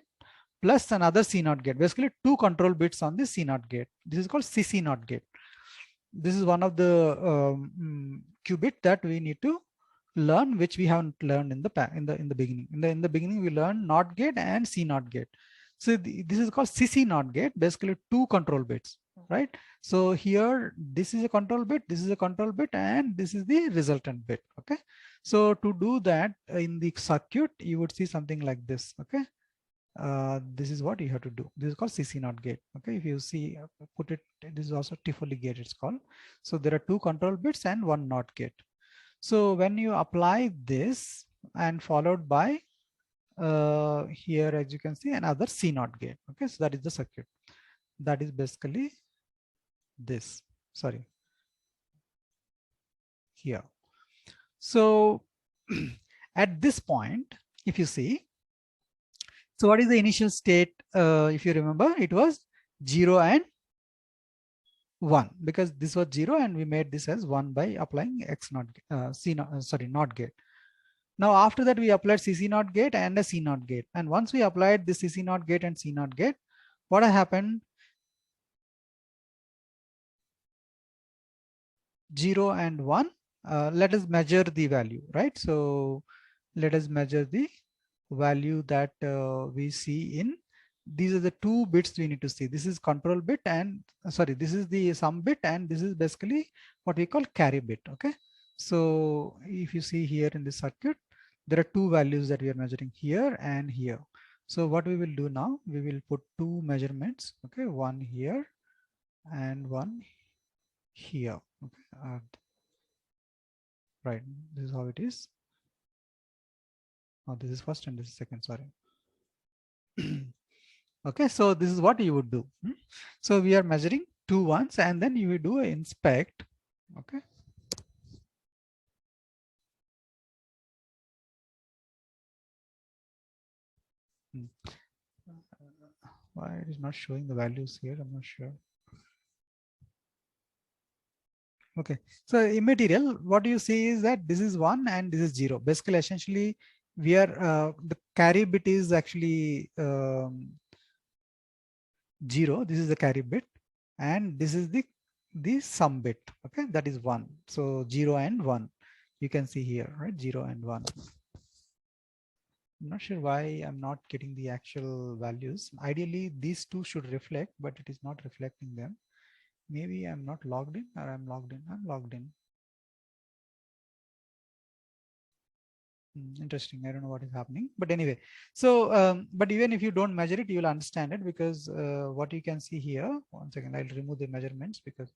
plus another C not gate. Basically, two control bits on the C not gate. This is called CC not gate. This is one of the qubit that we need to learn, which we haven't learned in the beginning. In the beginning, we learned NOT gate and C NOT gate. So this is called CC NOT gate, basically two control bits, right? So here, this is a control bit, this is a control bit, and this is the resultant bit. Okay. So to do that in the circuit, you would see something like this. Okay. This is what you have to do. This is called CC NOT gate. Okay, if you see, put it, this is also Tivoli gate, it's called. So there are two control bits and one NOT gate. So when you apply this and followed by here, as you can see, another C NOT gate. Okay, so that is the circuit. That is basically this. Sorry, here. So at this point, if you see, so what is the initial state? If you remember, it was 0 and 1, because this was 0 and we made this as 1 by applying X not NOT gate. Now after that, we applied CC NOT gate and a C NOT gate. And once we applied the CC NOT gate and C NOT gate, what happened? 0 and 1. Let us measure the value, right? So let us measure the value that we see in. These are the two bits we need to see. This is control bit and this is the sum bit, and this is basically what we call carry bit. Okay. So if you see here in the circuit, there are two values that we are measuring here and here. So what we will do now, we will put two measurements. Okay. One here and one here. Okay. Right. This is how it is. Oh, this is first and this is second. Sorry. Okay, so this is what you would do. So we are measuring two ones, and then you will do an inspect. Okay. Why it is not showing the values here? I'm not sure. Okay, so immaterial, what you see is that this is 1 and this is 0. Basically, essentially, we are the carry bit is actually 0. This is the carry bit, and this is the sum bit. Okay, that is 1. So 0 and 1. You can see here, right? 0 and 1. I'm not sure why I'm not getting the actual values. Ideally, these two should reflect, but it is not reflecting them. Maybe I'm not logged in, or I'm logged in. I'm logged in. Interesting. I don't know what is happening, but anyway. So, but even if you don't measure it, you will understand it, because what you can see here. One second, I'll remove the measurements because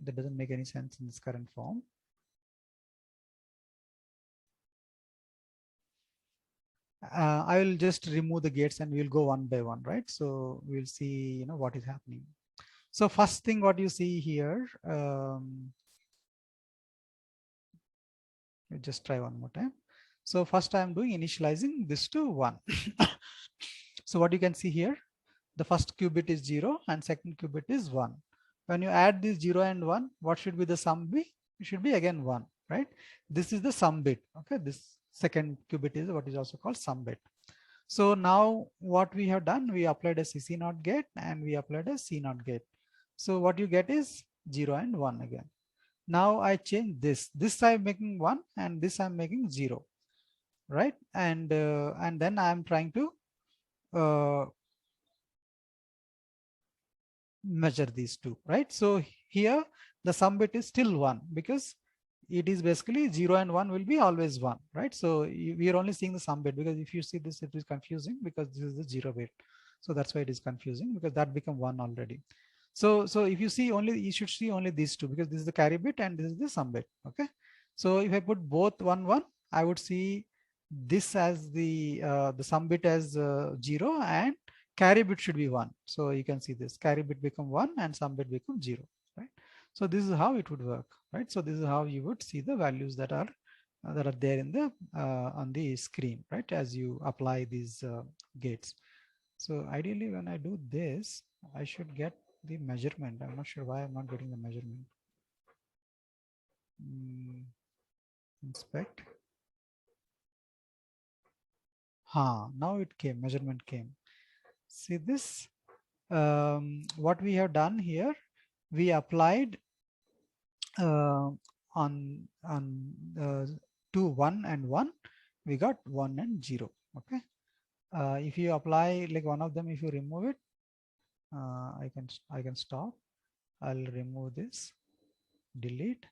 that doesn't make any sense in this current form. I will just remove the gates and we'll go one by one, right? So we'll see, what is happening. So first thing, what you see here, just try one more time. So first I'm doing initializing this to 1. So what you can see here, the first qubit is 0 and second qubit is 1. When you add this 0 and 1, what should be the sum be? It should be again 1, right? This is the sum bit. Okay, this second qubit is what is also called sum bit. So now what we have done, we applied a CC NOT gate and we applied a C NOT gate. So what you get is 0 and 1 again. Now I change this. This I'm making 1 and this I'm making 0, right? And then I'm trying to measure these two, right? So here the sum bit is still 1 because it is basically 0 and 1 will be always 1, right? So we are only seeing the sum bit, because if you see this, it is confusing because this is the 0 bit. So that's why it is confusing, because that become 1 already. So if you see only, you should see only these two, because this is the carry bit and this is the sum bit. Okay. So if I put both 1, 1, I would see this as the sum bit as 0 and carry bit should be 1. So you can see this carry bit become 1 and sum bit become 0, right? So this is how it would work, right? So this is how you would see the values that are there in the on the screen, right? As you apply these gates. So ideally, when I do this, I should get the measurement. I'm not sure why I'm not getting the measurement. Inspect. Now it came, measurement came. See this, what we have done here, we applied on 2, 1 and 1, we got 1 and 0. Okay. If you apply like one of them, if you remove it, I can stop. I'll remove this, delete,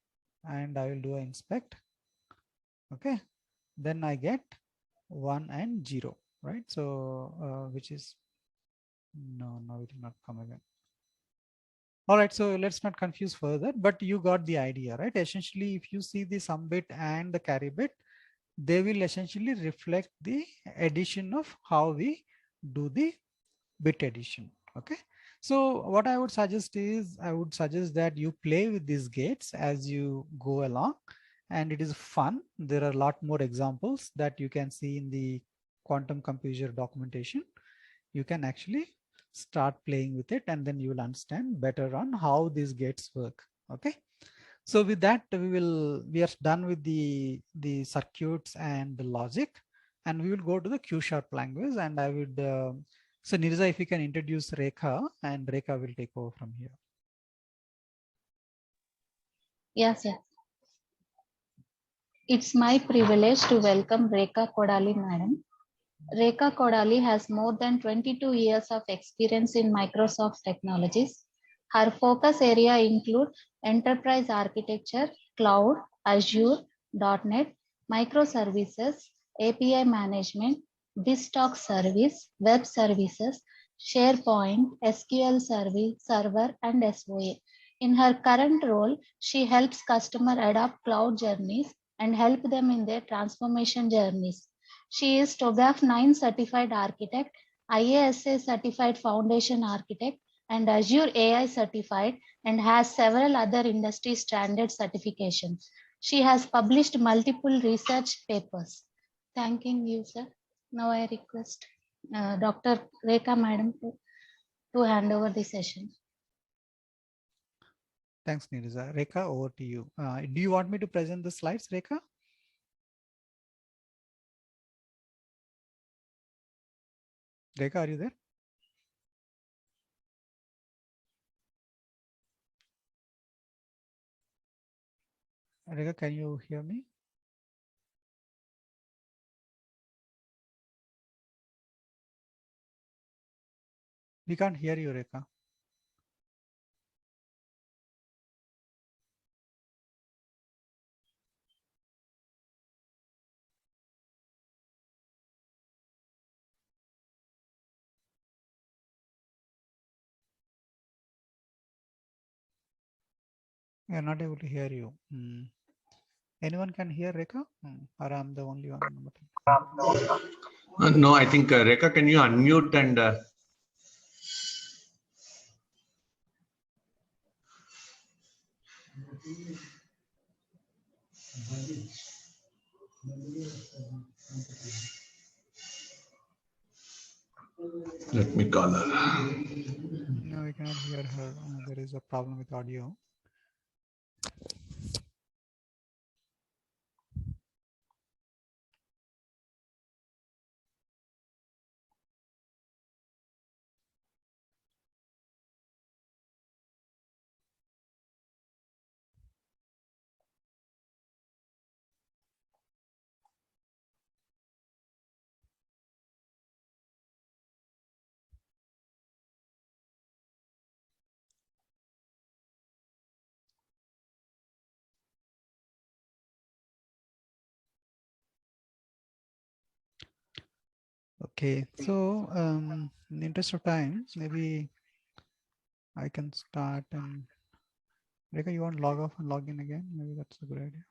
and I will do an inspect. Okay, then I get 1 and 0, right? So which is no, it will not come again. All right, so let's not confuse further, but you got the idea, right? Essentially, if you see the sum bit and the carry bit, they will essentially reflect the addition of how we do the bit addition. Okay, so what I would suggest is, I would suggest that you play with these gates as you go along, and it is fun. There are a lot more examples that you can see in the quantum computer documentation. You can actually start playing with it, and then you will understand better on how these gates work. Okay, so with that, we are done with the circuits and the logic, and we will go to the Q sharp language. And I would so Nirza, if you can introduce Rekha, and Rekha will take over from here. Yes, yes. It's my privilege to welcome Rekha Kodali, madam. Rekha Kodali has more than 22 years of experience in Microsoft technologies. Her focus area include enterprise architecture, cloud, Azure, .NET, microservices, API management, BizTalk service, web services, SharePoint, SQL server, and SOA. In her current role, she helps customers adopt cloud journeys and help them in their transformation journeys. She is TOGAF 9 certified architect, IASA certified foundation architect, and Azure AI certified, and has several other industry standard certifications. She has published multiple research papers. Thanking you, sir. Now I request Dr. Rekha madam to hand over the session. Thanks, Nirza. Rekha, over to you. Do you want me to present the slides, Rekha? Rekha, are you there? Rekha, can you hear me? We can't hear you, Rekha. We are not able to hear you. Anyone can hear Rekha? Or I'm the only one? No, I think Rekha, can you unmute and let me call her. No, we cannot hear her. There is a problem with audio. Okay, so in the interest of time, maybe I can start. And Rekha, you want to log off and log in again? Maybe that's a good idea.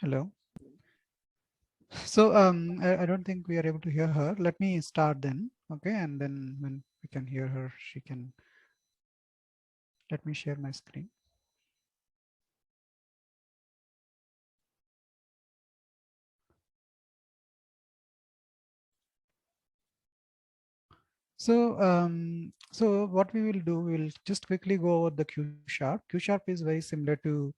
Hello. So I don't think we are able to hear her. Let me start then. Okay, and then when we can hear her, she can. Let me share my screen. So what we will do, we'll just quickly go over the Q#. Q# is very similar to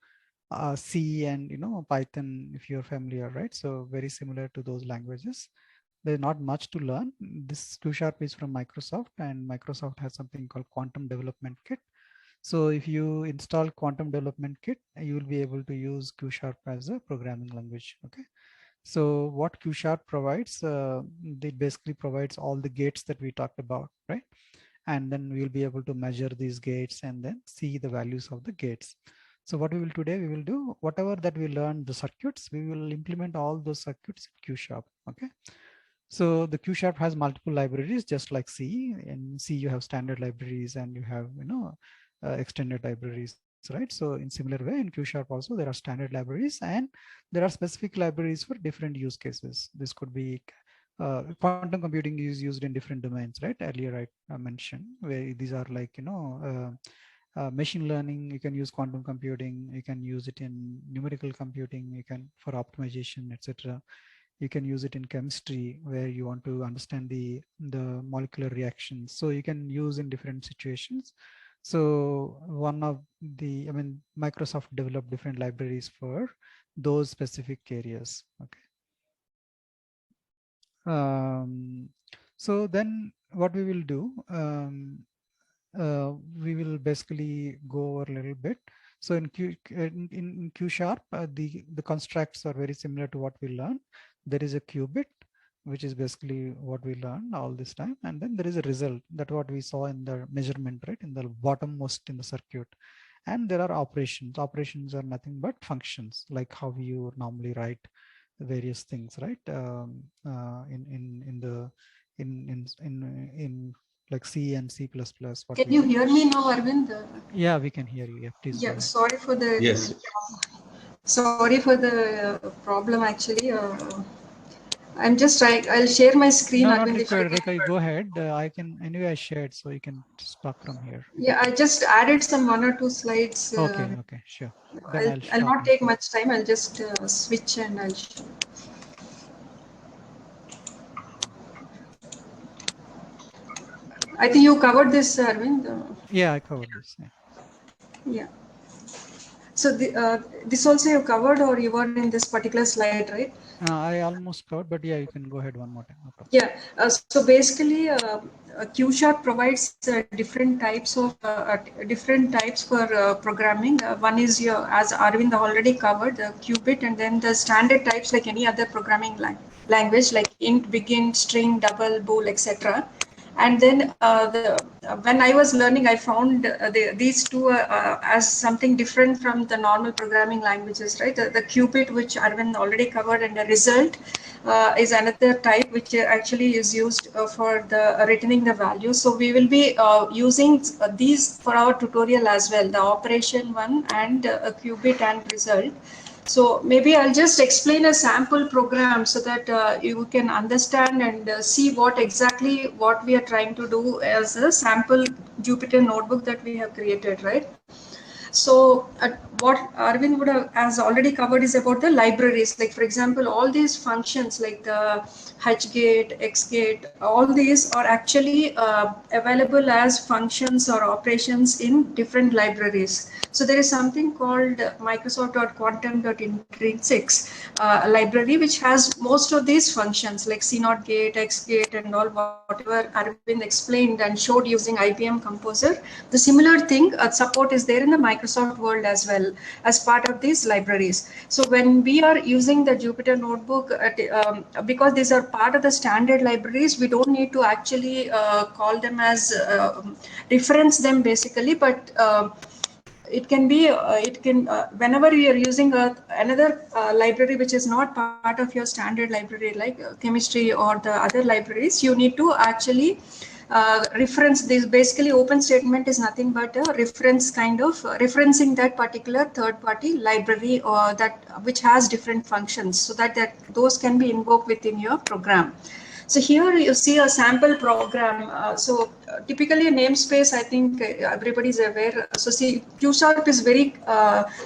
C and Python, if you're familiar, right? So very similar to those languages. There's not much to learn. This Q# is from Microsoft, and Microsoft has something called Quantum Development Kit. So if you install Quantum Development Kit, you will be able to use Q# as a programming language. Okay. So what Q# provides, it basically provides all the gates that we talked about, right? And then we'll be able to measure these gates and then see the values of the gates. So what we will today, we will do whatever that we learn the circuits, we will implement all those circuits in Q#. Okay. So the Q# has multiple libraries, just like C. In C, you have standard libraries and you have, extended libraries, right? So in similar way, in Q# also there are standard libraries and there are specific libraries for different use cases. This could be quantum computing is used in different domains, right? Earlier I mentioned where these are like, machine learning, you can use quantum computing, you can use it in numerical computing, you can for optimization, etc. You can use it in chemistry where you want to understand the molecular reactions. So you can use in different situations. So one of the, Microsoft developed different libraries for those specific areas. Okay. So then what we will do, we will basically go over a little bit. So in Q#, the constructs are very similar to what we learned. There is a qubit, which is basically what we learned all this time. And then there is a result, that what we saw in the measurement, right? In the bottommost in the circuit. And there are operations. Operations are nothing but functions, like how you normally write various things, right? In like C and C++. Can you hear me now, Arvind? Yeah, we can hear you. Yeah, please. Yeah, sorry for the. Yes. Sorry for the problem. Actually, I'm just trying. I'll share my screen. No, Arvind, not required. Rekha, go ahead. I can anyway. I shared, so you can talk from here. Yeah, I just added some 1 or 2 slides. Okay, sure. Then I'll not take much time. I'll just switch and I'll show. I think you covered this, Arvind. Yeah, I covered this. Yeah. So this also you covered, or you were in this particular slide, right? I almost covered, but yeah, you can go ahead one more time. No problem. Yeah. So basically, Q# provides different types for programming. One is as Arvind already covered, the qubit, and then the standard types like any other programming language like int, begin, string, double, bool, etc. And then when I was learning, I found these two as something different from the normal programming languages, right? The qubit, which Arvind already covered, and the result is another type which actually is used for the returning the value. So we will be using these for our tutorial as well, the operation one and a qubit and result. So maybe I'll just explain a sample program so that you can understand and see what we are trying to do as a sample Jupyter notebook that we have created, right? So what Arvind has already covered is about the libraries. Like for example, all these functions like the H-gate, X-gate, all these are actually available as functions or operations in different libraries. So there is something called Microsoft.quantum.intrinsics library, which has most of these functions like C0 gate, X gate, and all whatever Arvind explained and showed using IBM Composer. The similar thing support is there in the Microsoft world as well as part of these libraries. So when we are using the Jupyter notebook, because these are part of the standard libraries, we don't need to actually call them as reference them basically, but it can be whenever you are using another library which is not part of your standard library like chemistry or the other libraries, you need to actually reference. This basically open statement is nothing but a reference kind of referencing that particular third party library or that which has different functions, so that those can be invoked within your program. So here you see a sample program. Typically a namespace, I think everybody is aware. So see, Q# is very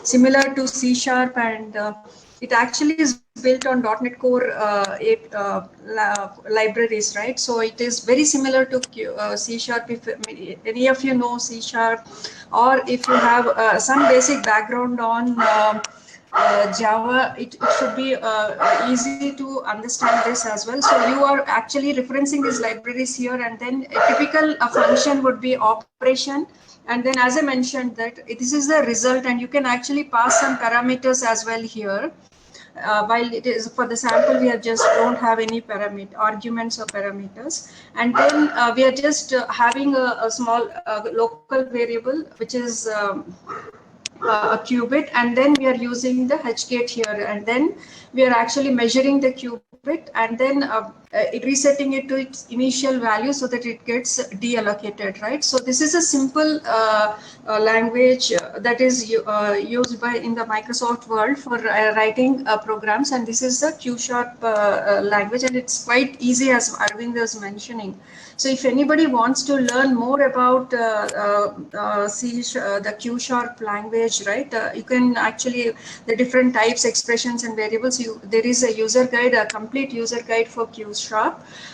similar to C#, and it actually is built on .NET Core libraries, right? So it is very similar to C#. If any of you know C#, or if you have some basic background on Java, it should be easy to understand this as well. So you are actually referencing these libraries here, and then a typical function would be operation. And then, as I mentioned, that this is the result, and you can actually pass some parameters as well here. While it is for the sample, we just don't have any arguments or parameters. And then we are just having a small local variable, which is a qubit, and then we are using the hgate here, and then we are actually measuring the qubit, and then resetting it to its initial value so that it gets deallocated, right? So this is a simple language that is used by in the Microsoft world for writing programs, and this is the Q# language, and it's quite easy, as Arvind was mentioning. So if anybody wants to learn more about the Q# language, right, you can actually, the different types, expressions, and variables, there is a user guide, a complete user guide for Q#.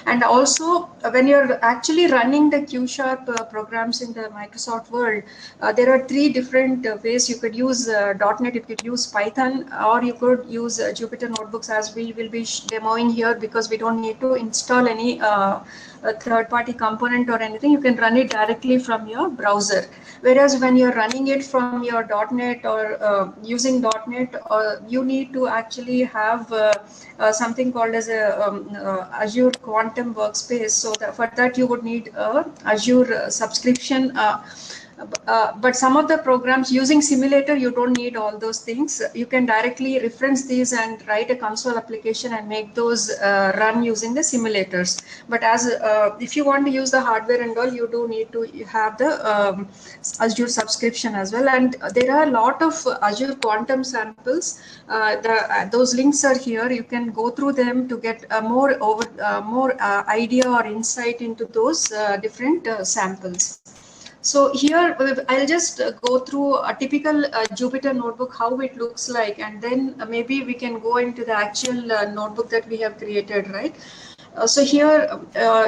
And also when you're actually running the Q# programs in the Microsoft world, there are three different ways. You could use .NET, you could use Python, or you could use Jupyter Notebooks, as we will be demoing here, because we don't need to install any third-party component or anything. You can run it directly from your browser. Whereas when you're running it from your .NET or using .NET, you need to actually have something called as a Azure Quantum Workspace. So for that you would need a Azure subscription. But some of the programs using simulator, you don't need all those things. You can directly reference these and write a console application and make those run using the simulators. But as if you want to use the hardware and all, you do need to have the Azure subscription as well. And there are a lot of Azure Quantum samples. Those links are here. You can go through them to get more idea or insight into those different samples. So here I'll just go through a typical Jupyter notebook, how it looks like, and then maybe we can go into the actual notebook that we have created, right? So here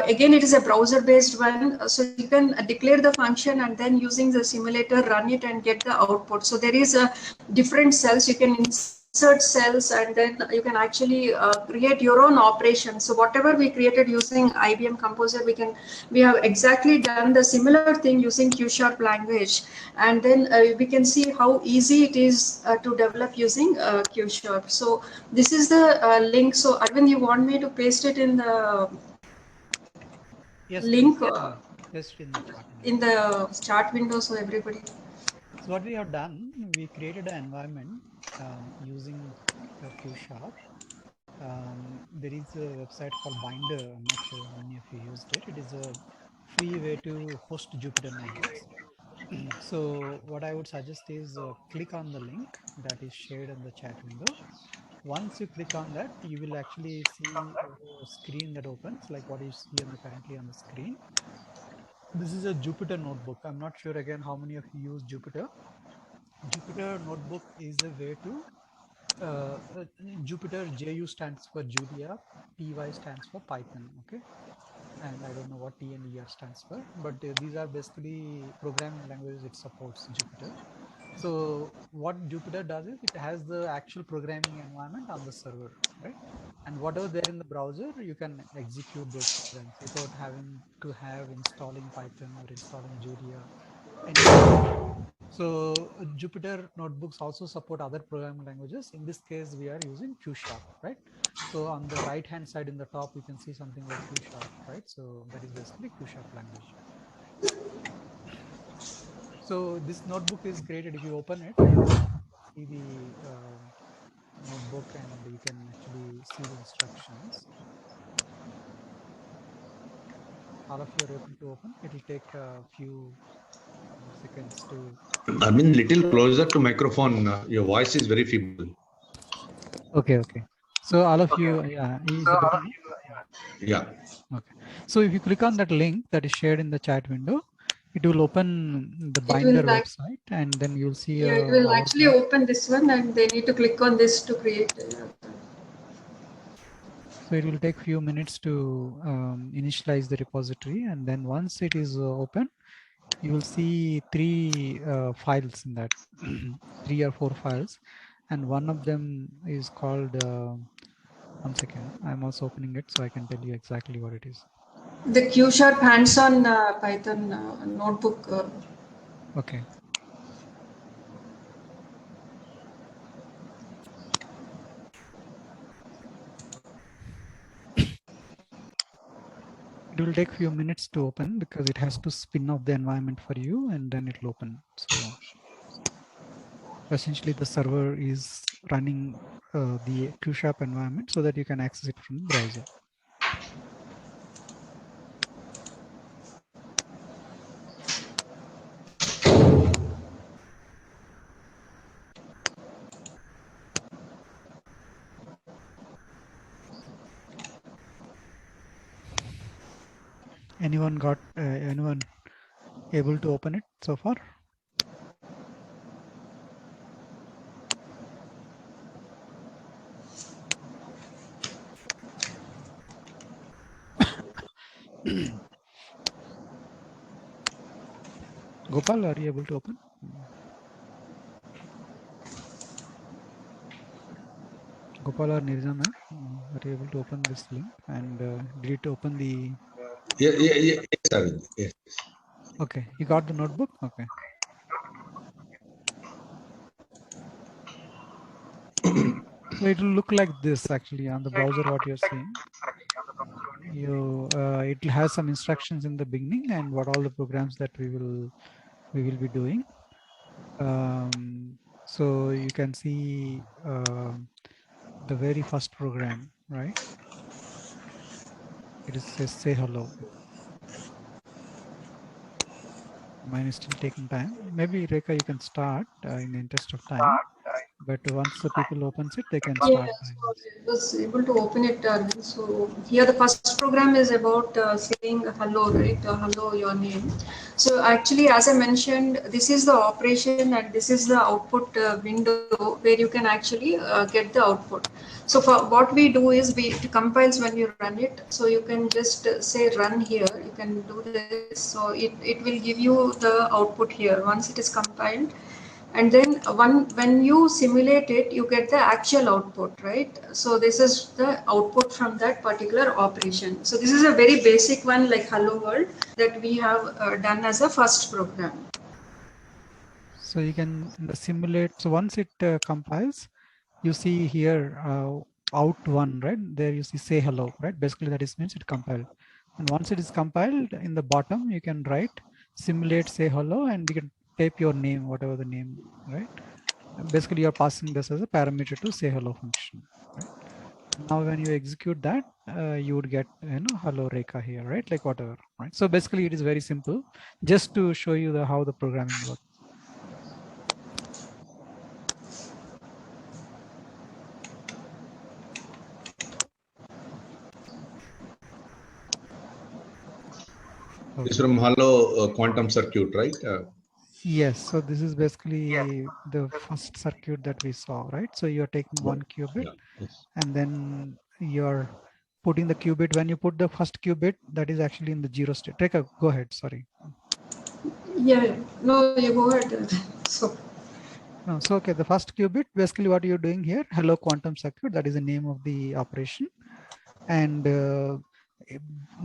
again, it is a browser based one, so you can declare the function and then using the simulator run it and get the output. So there is a different cells, you can insert cells, and then you can actually create your own operation. So whatever we created using IBM Composer, we have exactly done the similar thing using Q# language, and then we can see how easy it is to develop using Q#. So this is the link. So Arvind, you want me to paste it in the link Paste in the chat window. in the chart window, so everybody. So what we have done, we created an environment using Q#. There is a website called Binder. I'm not sure how many of you used it. It is a free way to host Jupyter notebooks. So what I would suggest is click on the link that is shared in the chat window. Once you click on that, you will actually see a screen that opens like what you see currently on the screen. This is a Jupyter notebook. I'm not sure again how many of you use Jupyter. Jupyter notebook is a way to Jupyter, JU stands for Julia, PY stands for Python, okay? And I don't know what T and ER stands for, but these are basically programming languages it supports, Jupyter. So what Jupyter does is it has the actual programming environment on the server, right? And whatever there in the browser, you can execute those programs without having to have installing Python or installing Julia. So Jupyter notebooks also support other programming languages. In this case, we are using Q#, right? So on the right hand side in the top, you can see something like Q#, right? So that is basically Q# language. So this notebook is created. If you open it, you see the notebook and you can actually see the instructions. All of you are able to open. It will take a few seconds to. I mean, little closer to microphone. Your voice is very feeble. Okay. So all of you, yeah, is it better now? Yeah. Okay. So if you click on that link that is shared in the chat window, it will open the Binder website, and then you'll see. Yeah, it will actually open this one, and they need to click on this to create. So it will take few minutes to initialize the repository, and then once it is open, you will see three files in that, 3 or 4 files, and one of them is called. One second, I'm also opening it so I can tell you exactly what it is. The Q# hands-on Python notebook. Okay. It will take few minutes to open because it has to spin up the environment for you, and then it will open. So essentially the server is running the Q# environment so that you can access it from the browser. Anyone able to open it so far? Gopal, are you able to open? Gopal or Nirja ma'am, are you able to open this link, and did it open the? Yeah, yes, sir. Yes. Okay, you got the notebook? Okay. So it will look like this actually on the browser, what you're seeing. It has some instructions in the beginning and what all the programs that we will be doing. So you can see the very first program, right? It is says say hello. Mine is still taking time. Maybe Rekha, you can start in the interest of time. But once the people opens it, they can start. Yeah, so I was able to open it. So here the first program is about saying hello, right? Hello, your name. So actually, as I mentioned, this is the operation and this is the output window where you can actually get the output. So for what we do is it compiles when you run it. So you can just say run here. You can do this. So it will give you the output here once it is compiled. And then when you simulate it, you get the actual output, right? So this is the output from that particular operation. So this is a very basic one like hello world that we have done as a first program. So you can simulate. So once it compiles, you see here out one, right? There you see say hello, right? Basically that is means it compiled. And once it is compiled, in the bottom you can write simulate say hello, and you can type your name, whatever the name, right? And basically you're passing this as a parameter to say hello function, right? Now when you execute that, you would get hello Rekha here, right? Like whatever, right? So basically it is very simple, just to show you how the programming works. Okay. It's from Hello quantum circuit, right? Yes, so this is basically the first circuit that we saw, right? So you're taking one qubit, and then you're putting the qubit. When you put the first qubit, that is actually in the 0 state. Rekha, go ahead, sorry. Yeah, no, you go ahead. So okay, the first qubit, basically what you're doing here, hello quantum circuit, that is the name of the operation. And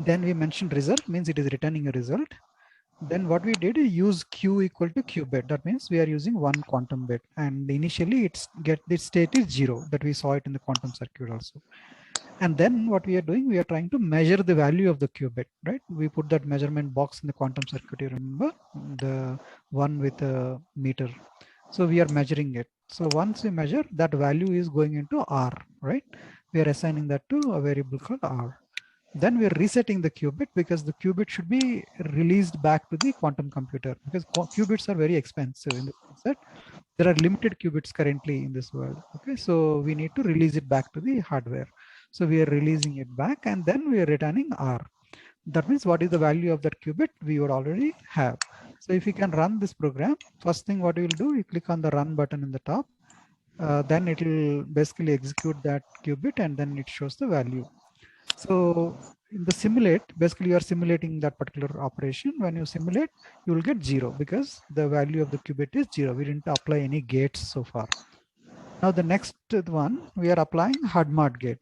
then we mentioned result, means it is returning a result. Then what we did is use q equal to qubit. That means we are using one quantum bit, and initially the state is 0, that we saw it in the quantum circuit also. And then what we are doing, we are trying to measure the value of the qubit, right? We put that measurement box in the quantum circuit. You remember the one with a meter. So we are measuring it. So once we measure, that value is going into R, right? We are assigning that to a variable called R. Then we are resetting the qubit because the qubit should be released back to the quantum computer, because qubits are very expensive in the sense that there are limited qubits currently in this world. Okay, so we need to release it back to the hardware. So we are releasing it back, and then we are returning R. That means what is the value of that qubit we would already have. So if you can run this program, first thing what you will do, you click on the run button in the top. Then it will basically execute that qubit, and then it shows the value. So in the simulate, basically you are simulating that particular operation. When you simulate, you will get 0 because the value of the qubit is 0. We didn't apply any gates so far. Now the next one, we are applying HUD-MOD gate.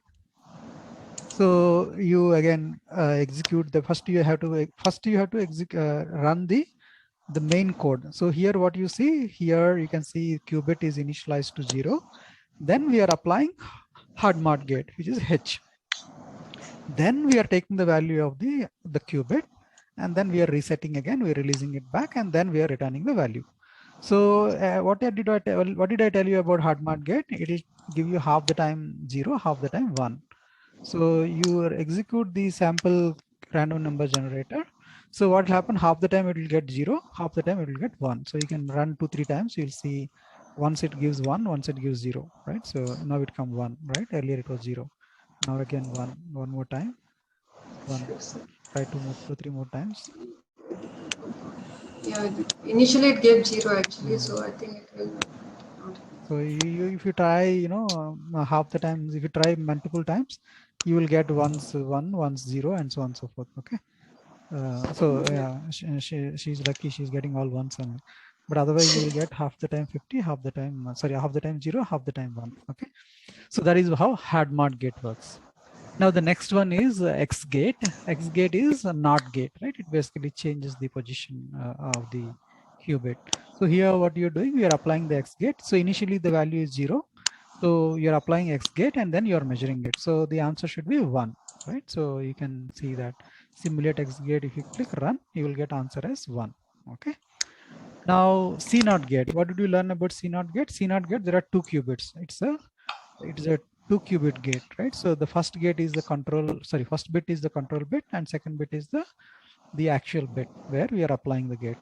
So you again execute the first. You have to run the main code. So here what you see here, you can see qubit is initialized to 0. Then we are applying HUD-MOD gate, which is H. Then we are taking the value of the qubit, and then we are resetting again, we are releasing it back, and then we are returning the value. So what did I tell you about HUD-MOD gate? It will give you half the time 0, half the time 1. So you execute the sample random number generator. So what will happen? Half the time it will get 0, half the time it will get 1. So you can run 2-3 times. You'll see once it gives 1, once it gives 0, right? So now it comes 1, right? Earlier it was 0. Now again 1 more time. 1. Try 2-3 more times. Yeah, initially it gave 0 actually, so I think it will. So if you try, half the times, if you try multiple times, you will get once 1, once 0, and so on and so forth. Okay. So yeah, she's lucky she's getting all ones, but otherwise you will get half the time 50, half the time half the time 0, half the time 1. Okay. So that is how HUD-MOD gate works. Now the next one is X gate. X gate is a NOT gate, right? It basically changes the position of the qubit. So here what you're doing, we are applying the X gate. So initially the value is 0. So you're applying X gate and then you're measuring it. So the answer should be 1, right? So you can see that simulate X gate. If you click run, you will get answer as 1. Okay. Now CNOT gate. What did you learn about CNOT gate? CNOT gate, there are 2 qubits. It's a 2-qubit gate, right? So the first gate is the first bit is the control bit, and second bit is the actual bit where we are applying the gate.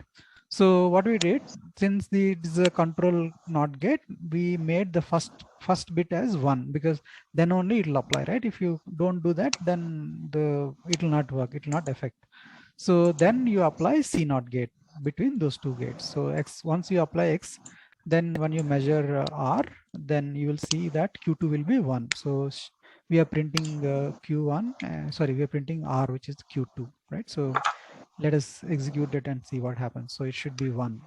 So what we did, since it is a control NOT gate, we made the first bit as 1, because then only it will apply, right? If you don't do that, then it will not work, it will not affect. So then you apply CNOT gate between those 2 gates. So X, once you apply X, then when you measure R, then you will see that Q2 will be 1. So we are printing Q1, we are printing R, which is Q2, right? So let us execute it and see what happens. So it should be 1,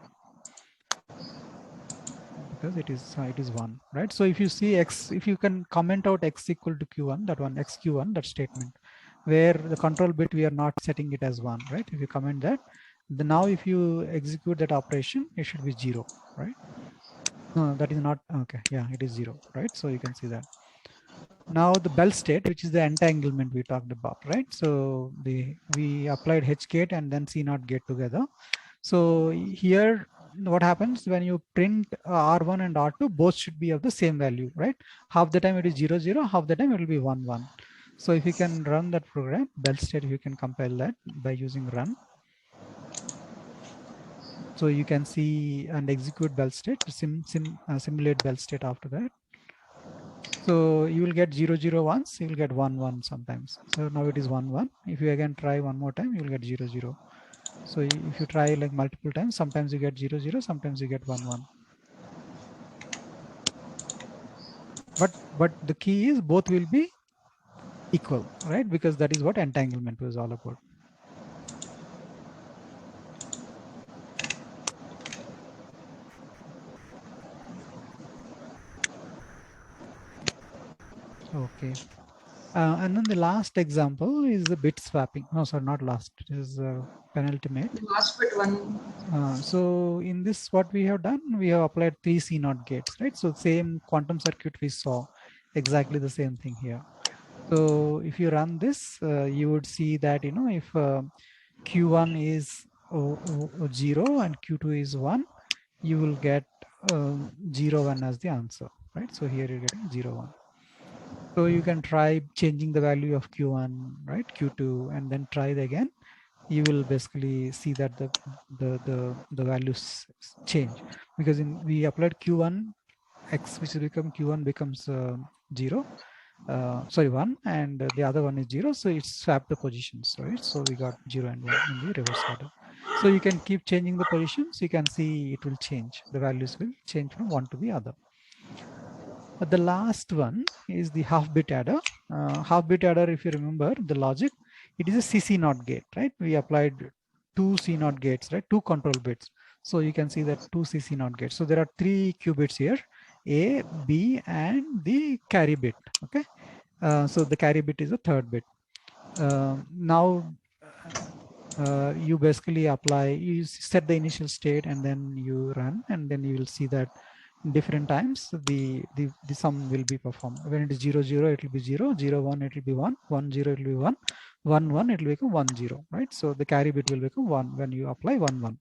because it is 1, right? So if you see X, if you can comment out X equal to Q1, that one, X Q1, that statement, where the control bit, we are not setting it as 1, right? If you comment that, then now if you execute that operation, it should be 0, right? No, that is not, okay. Yeah, it is 0, right? So you can see that. Now the Bell state, which is the entanglement we talked about, right? So we applied H gate and then CNOT gate together. So here, what happens when you print R1 and R2, both should be of the same value, right? Half the time it is 0, 0, half the time it will be 1, 1. So if you can run that program, Bell state, you can compile that by using run. So you can see and execute Bell state, simulate Bell state after that. So you will get 0, 0 once, you will get 1, 1 sometimes. So now it is 1, 1. If you again try one more time, you will get 0, 0. So if you try like multiple times, sometimes you get 0, 0, sometimes you get 1, 1. But the key is both will be equal, right? Because that is what entanglement was all about. Okay. And then the last example is the bit swapping. No, sorry, not last. It is penultimate. Last but one. So in this, what we have done, we have applied 3 CNOT gates, right? So same quantum circuit we saw, exactly the same thing here. So if you run this, you would see that, if Q1 is 0 and Q2 is 1, you will get 0, 1 as the answer, right? So here you're getting 0, 1. So you can try changing the value of Q1, right, Q2, and then try it again. You will basically see that the values change, because we applied Q1 X, which will become Q1 becomes 0. Sorry, 1, and the other one is 0. So it swapped the positions, right? So we got 0 and 1 in the reverse order. So you can keep changing the positions. You can see it will change. The values will change from one to the other. But the last one is the half bit adder. Half bit adder, if you remember the logic, it is a CC0 gate, right? We applied 2 C0 gates, right? 2 control bits. So you can see that 2 CC0 gates. So there are 3 qubits here, A, B, and the carry bit. Okay. So the carry bit is the third bit. Now you basically apply, you set the initial state and then you run, and then you will see that different times the sum will be performed. When it is 0 0, it will be 0, 0 1, it will be 1, 1 0, it will be 1, 1 1, it will become 1 0, right? So the carry bit will become 1 when you apply 1 1.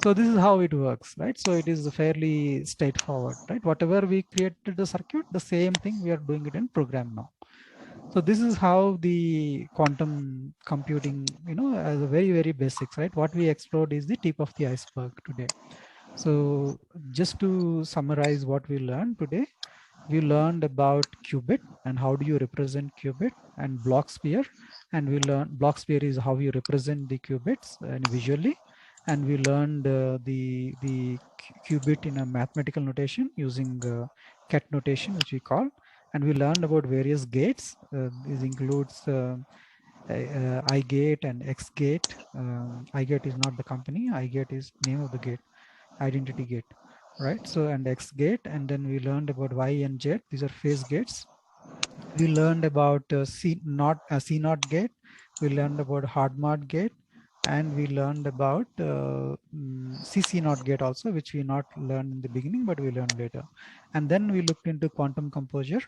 So this is how it works, right? So it is fairly straightforward, right? Whatever we created the circuit, the same thing we are doing it in program now. So this is how the quantum computing, as a very basics, right? What we explored is the tip of the iceberg today. So just to summarize what we learned today, we learned about qubit and how do you represent qubit, and block sphere. And we learned block sphere is how you represent the qubits visually. And we learned the qubit in a mathematical notation using ket notation, which we call. And we learned about various gates. This includes iGate and XGate. iGate is not the company. iGate is name of the gate, identity gate, right? So, and XGate, and then we learned about Y and Z. These are phase gates. We learned about C0 gate. We learned about HardMod gate, and we learned about CC0 gate also, which we not learned in the beginning, but we learned later. And then we looked into quantum composure,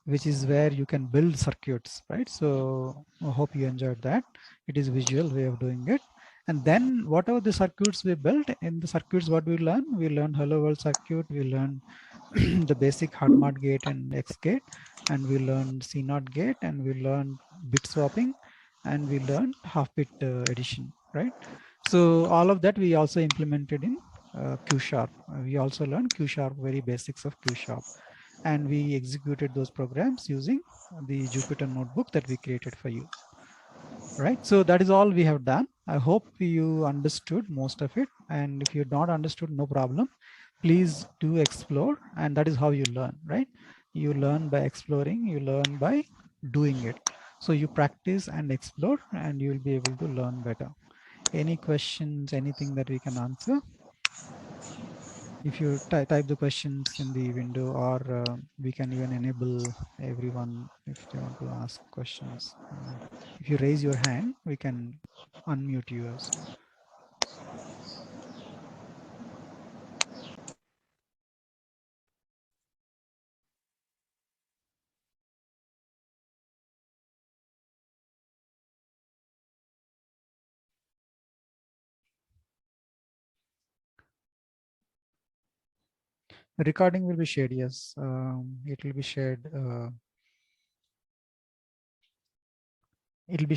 which is where you can build circuits, right? So I hope you enjoyed that. It is a visual way of doing it. And then whatever the circuits we built, in the circuits what we learn hello world circuit, we learn the basic HardMod gate and X gate, and we learned C0 gate, and we learned bit swapping, and we learned half bit addition, right? So all of that we also implemented in Q sharp. We also learned Q sharp, very basics of Q sharp, and we executed those programs using the Jupyter notebook that we created for you. Right, so that is all we have done. I hope you understood most of it, and if you not understood, no problem. Please do explore, and that is how you learn, right? You learn by exploring, you learn by doing it. So you practice and explore, and you will be able to learn better. Any questions, anything that we can answer? If you type the questions in the window, or we can even enable everyone if they want to ask questions. If you raise your hand, we can unmute you also. The recording will be shared, yes. It will be shared. It will be